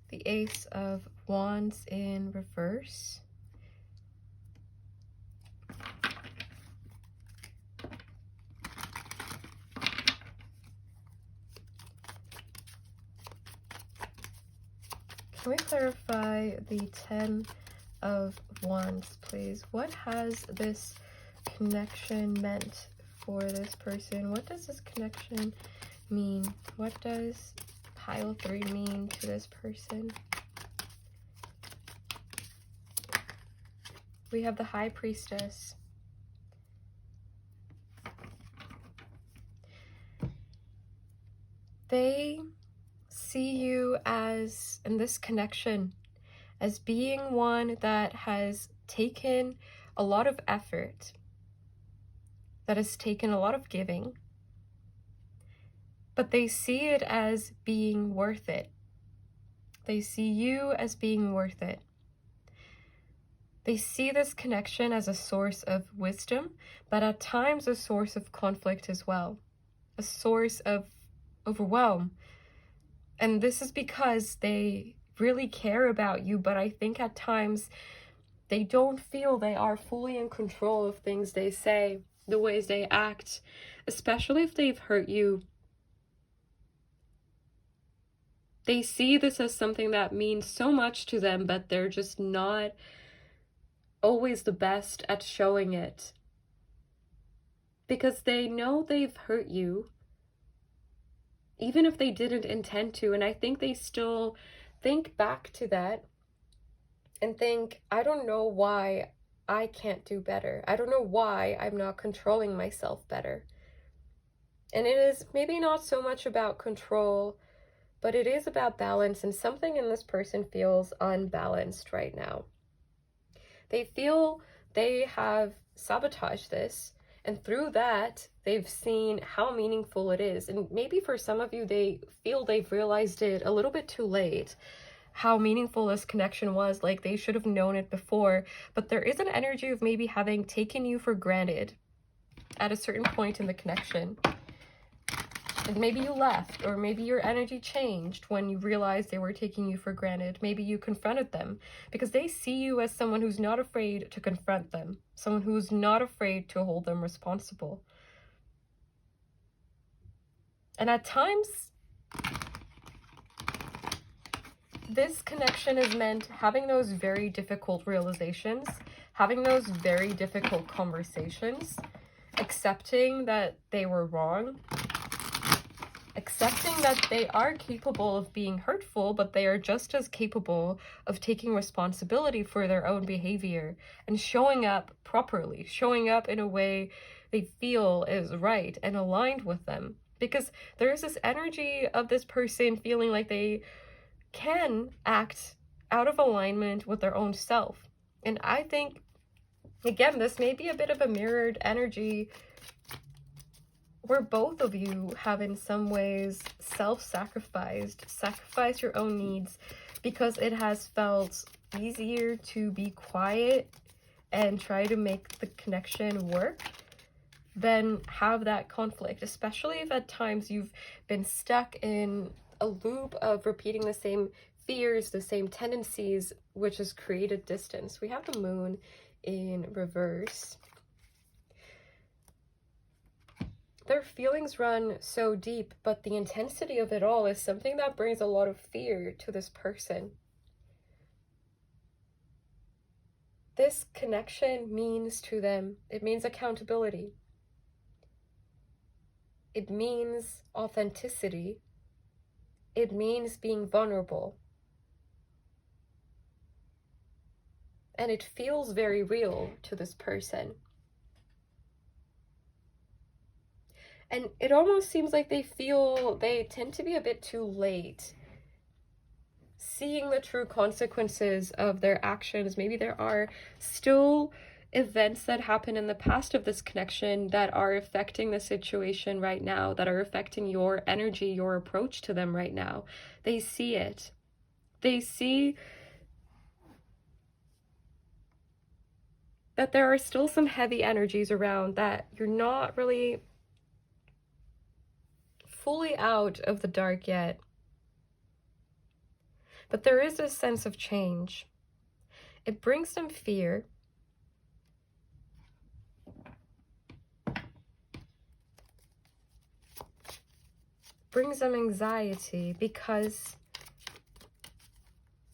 Speaker 1: The Ace of Wands in reverse. Can we clarify the Ten of Wands, please? What has this connection meant for this person? What does this connection mean? What does pile 3 mean to this person? We have the High Priestess. They see you as, in this connection, as being one that has taken a lot of effort, that has taken a lot of giving, but they see it as being worth it. They see you as being worth it. They see this connection as a source of wisdom, but at times a source of conflict as well, a source of overwhelm. And this is because they really care about you, but I think at times they don't feel they are fully in control of things they say, the ways they act, especially if they've hurt you. They see this as something that means so much to them, but they're just not always the best at showing it. Because they know they've hurt you, even if they didn't intend to. And I think they still think back to that and think, I don't know why I can't do better. I don't know why I'm not controlling myself better. And it is maybe not so much about control, but it is about balance, and something in this person feels unbalanced right now. They feel they have sabotaged this, and through that, they've seen how meaningful it is. And maybe for some of you, they feel they've realized it a little bit too late, how meaningful this connection was, like they should have known it before. But there is an energy of maybe having taken you for granted at a certain point in the connection. And maybe you left, or maybe your energy changed when you realized they were taking you for granted. Maybe you confronted them, because they see you as someone who's not afraid to confront them, someone who's not afraid to hold them responsible. And at times, this connection is meant having those very difficult realizations, having those very difficult conversations, accepting that they were wrong, accepting that they are capable of being hurtful, but they are just as capable of taking responsibility for their own behavior and showing up properly, showing up in a way they feel is right and aligned with them. Because there's this energy of this person feeling like they can act out of alignment with their own self. And I think, again, this may be a bit of a mirrored energy where both of you have in some ways sacrificed your own needs, because it has felt easier to be quiet and try to make the connection work than have that conflict, especially if at times you've been stuck in a loop of repeating the same fears, the same tendencies, which has created distance. We have the moon in reverse. Their feelings run so deep, but the intensity of it all is something that brings a lot of fear to this person. This connection means to them, it means accountability. It means authenticity. It means being vulnerable. And it feels very real to this person. And it almost seems like they tend to be a bit too late seeing the true consequences of their actions. Maybe there are still events that happen in the past of this connection that are affecting the situation right now, that are affecting your energy, your approach to them right now. They see it. They see that there are still some heavy energies around, that you're not really fully out of the dark yet. But there is a sense of change. It brings them fear. Brings them anxiety because,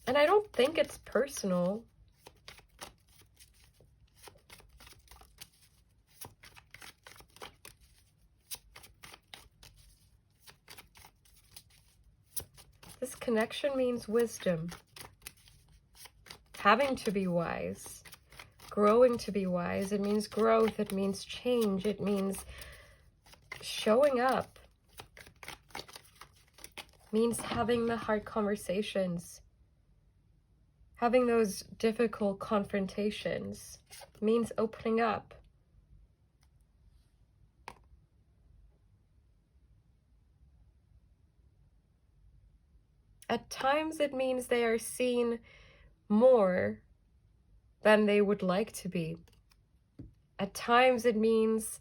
Speaker 1: and I don't think it's personal. This connection means wisdom, having to be wise, growing to be wise. It means growth, it means change, it means showing up, it means having the hard conversations, having those difficult confrontations, it means opening up. At times it means they are seen more than they would like to be. At times it means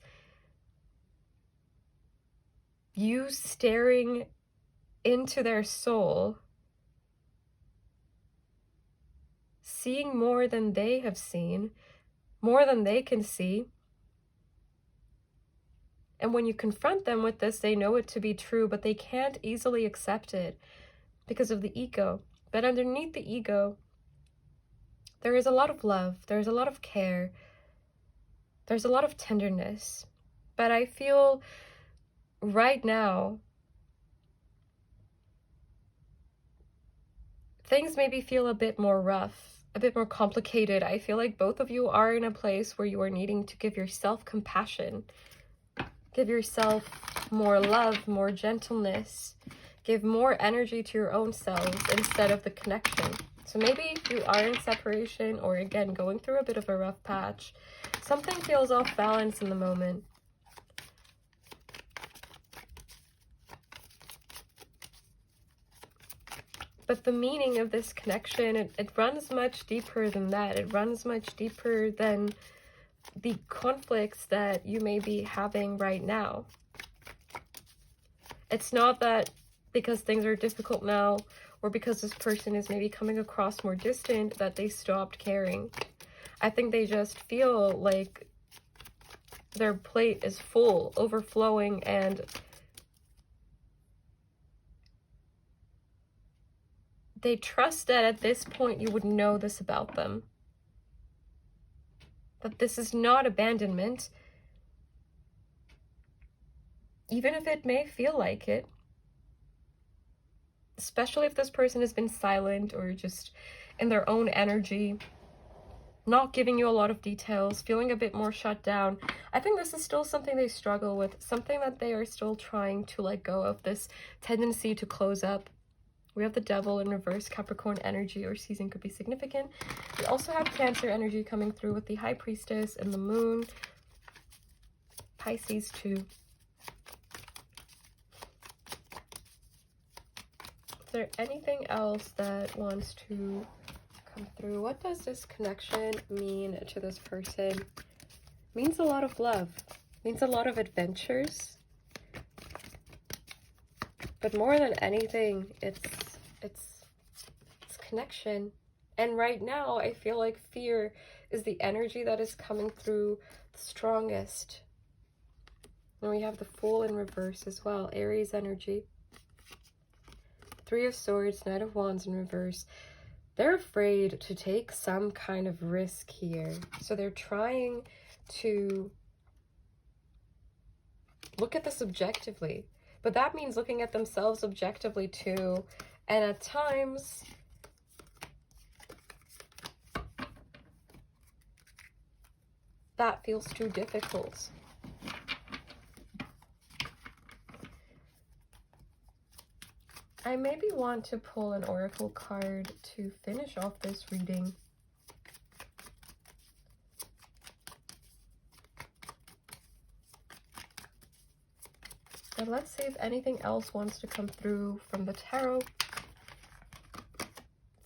Speaker 1: you staring into their soul, seeing more than they have seen, more than they can see. And when you confront them with this, they know it to be true, but they can't easily accept it because of the ego. But underneath the ego, there is a lot of love, there's a lot of care, there's a lot of tenderness. But I feel right now, things maybe feel a bit more rough, a bit more complicated. I feel like both of you are in a place where you are needing to give yourself compassion, give yourself more love, more gentleness, give more energy to your own selves instead of the connection. So maybe you are in separation, or again, going through a bit of a rough patch. Something feels off balance in the moment. But the meaning of this connection, it runs much deeper than that. It runs much deeper than the conflicts that you may be having right now. It's not that because things are difficult now, or because this person is maybe coming across more distant, that they stopped caring. I think they just feel like their plate is full, overflowing, and they trust that at this point you would know this about them. That this is not abandonment, even if it may feel like it. Especially if this person has been silent or just in their own energy, not giving you a lot of details, feeling a bit more shut down. I think this is still something they struggle with, something that they are still trying to let go of, this tendency to close up, We have the Devil in reverse. Capricorn energy or season could be significant. We also have Cancer energy coming through with the High Priestess and the Moon. Pisces too. Is there anything else that wants to come through? What does this connection mean to this person? Means a lot of love. Means a lot of adventures. But more than anything, it's connection. And right now, I feel like fear is the energy that is coming through the strongest. And we have the Fool in reverse as well. Aries energy. Three of Swords, Knight of Wands in reverse. They're afraid to take some kind of risk here. So they're trying to look at this objectively. But that means looking at themselves objectively too. And at times, that feels too difficult. I maybe want to pull an oracle card to finish off this reading. But let's see if anything else wants to come through from the tarot.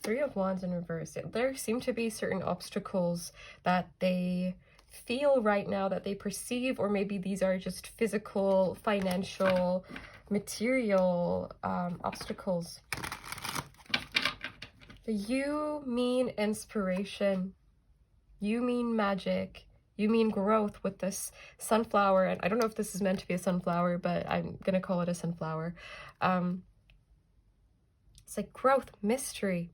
Speaker 1: Three of Wands in reverse. There seem to be certain obstacles that they feel right now, that they perceive, or maybe these are just physical, financial, material obstacles. You mean inspiration. You mean magic. You mean growth with this sunflower. And I don't know if this is meant to be a sunflower, but I'm going to call it a sunflower. It's like growth, mystery,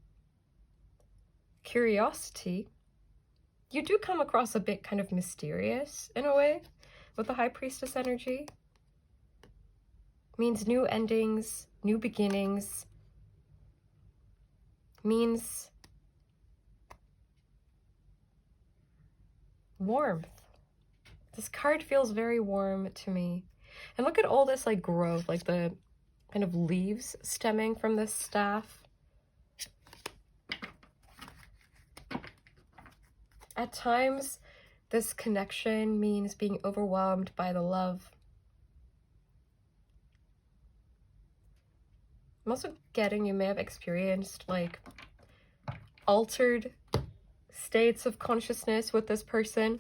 Speaker 1: curiosity. You do come across a bit kind of mysterious in a way with the High Priestess energy. Means new endings, new beginnings. Means warmth. This card feels very warm to me. And look at all this like growth, like the kind of leaves stemming from this staff. At times, this connection means being overwhelmed by the love. I'm also getting you may have experienced like altered states of consciousness with this person.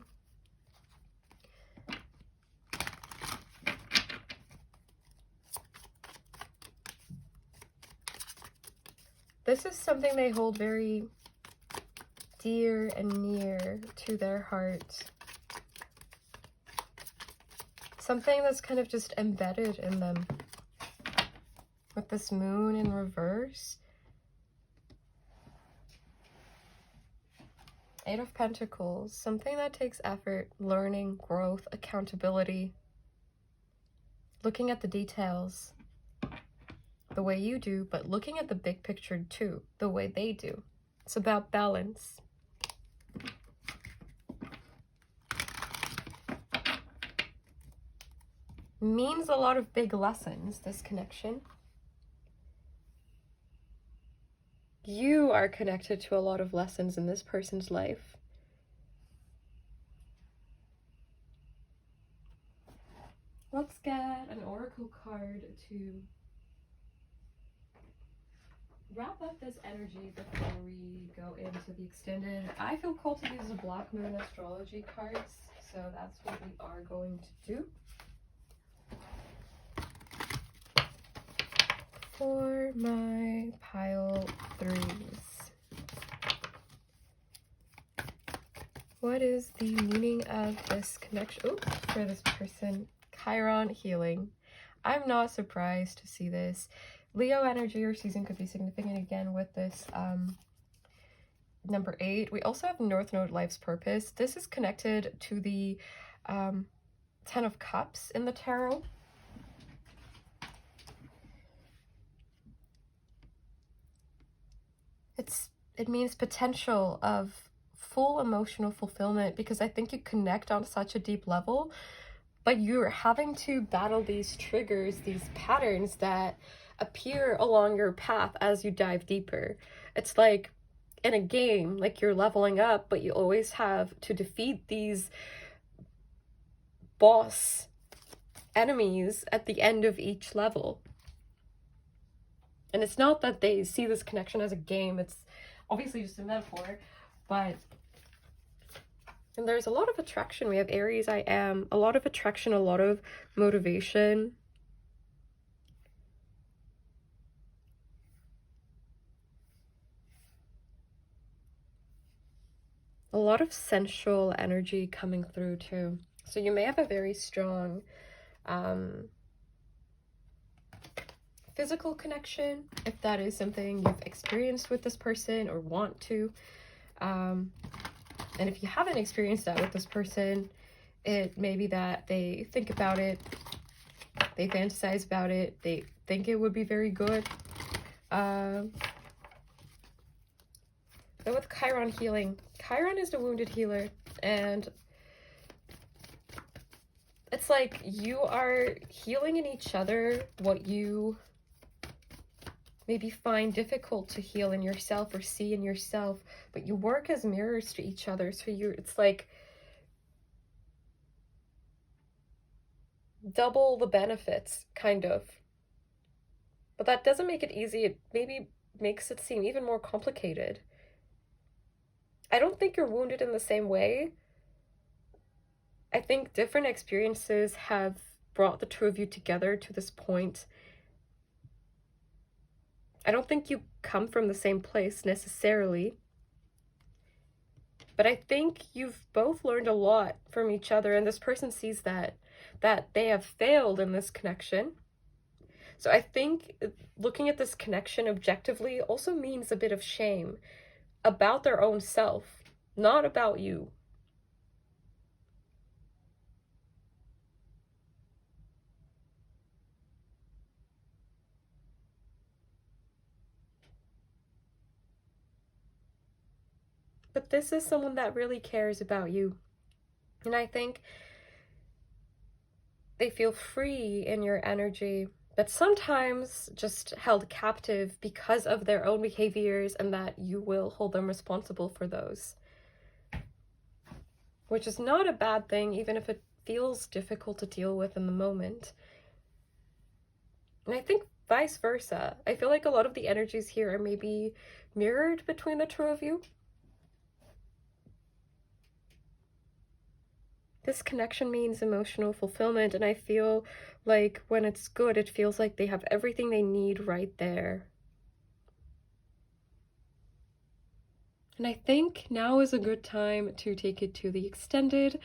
Speaker 1: This is something they hold very dear and near to their heart. Something that's kind of just embedded in them. With this Moon in reverse. Eight of Pentacles. Something that takes effort, learning, growth, accountability. Looking at the details the way you do, but looking at the big picture too, the way they do. It's about balance. Means a lot of big lessons, this connection. You are connected to a lot of lessons in this person's life. Let's get an oracle card to wrap up this energy before we go into the extended. I feel called to use the Black Moon astrology cards, so that's what we are going to do. For my pile 3s. What is the meaning of this connection? Oops, for this person. Chiron healing. I'm not surprised to see this. Leo energy or season could be significant again with this number 8. We also have North Node life's purpose. This is connected to the 10 of Cups in the tarot. It means potential of full emotional fulfillment, because I think you connect on such a deep level, but you're having to battle these triggers, these patterns that appear along your path as you dive deeper. It's like in a game, like you're leveling up, but you always have to defeat these boss enemies at the end of each level. And it's not that they see this connection as a game, it's obviously just a metaphor, but and there's a lot of attraction. We have Aries, I am, a lot of attraction, a lot of motivation. A lot of sensual energy coming through too. So you may have a very strong physical connection, if that is something you've experienced with this person or want to. And if you haven't experienced that with this person, it may be that they think about it, they fantasize about it, they think it would be very good. But with Chiron healing, Chiron is the wounded healer, and it's like you are healing in each other what you maybe find difficult to heal in yourself or see in yourself, but you work as mirrors to each other. So it's like double the benefits, kind of. But that doesn't make it easy. It maybe makes it seem even more complicated. I don't think you're wounded in the same way. I think different experiences have brought the two of you together to this point. I don't think you come from the same place necessarily, but I think you've both learned a lot from each other, and this person sees that they have failed in this connection. So I think looking at this connection objectively also means a bit of shame about their own self, not about you. But this is someone that really cares about you. And I think they feel free in your energy, but sometimes just held captive because of their own behaviors, and that you will hold them responsible for those. Which is not a bad thing, even if it feels difficult to deal with in the moment. And I think vice versa. I feel like a lot of the energies here are maybe mirrored between the two of you. This connection means emotional fulfillment, and I feel like when it's good, it feels like they have everything they need right there. And I think now is a good time to take it to the extended.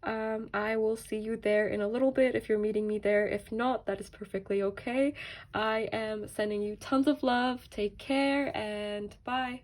Speaker 1: I will see you there in a little bit if you're meeting me there. If not, that is perfectly okay. I am sending you tons of love. Take care and bye.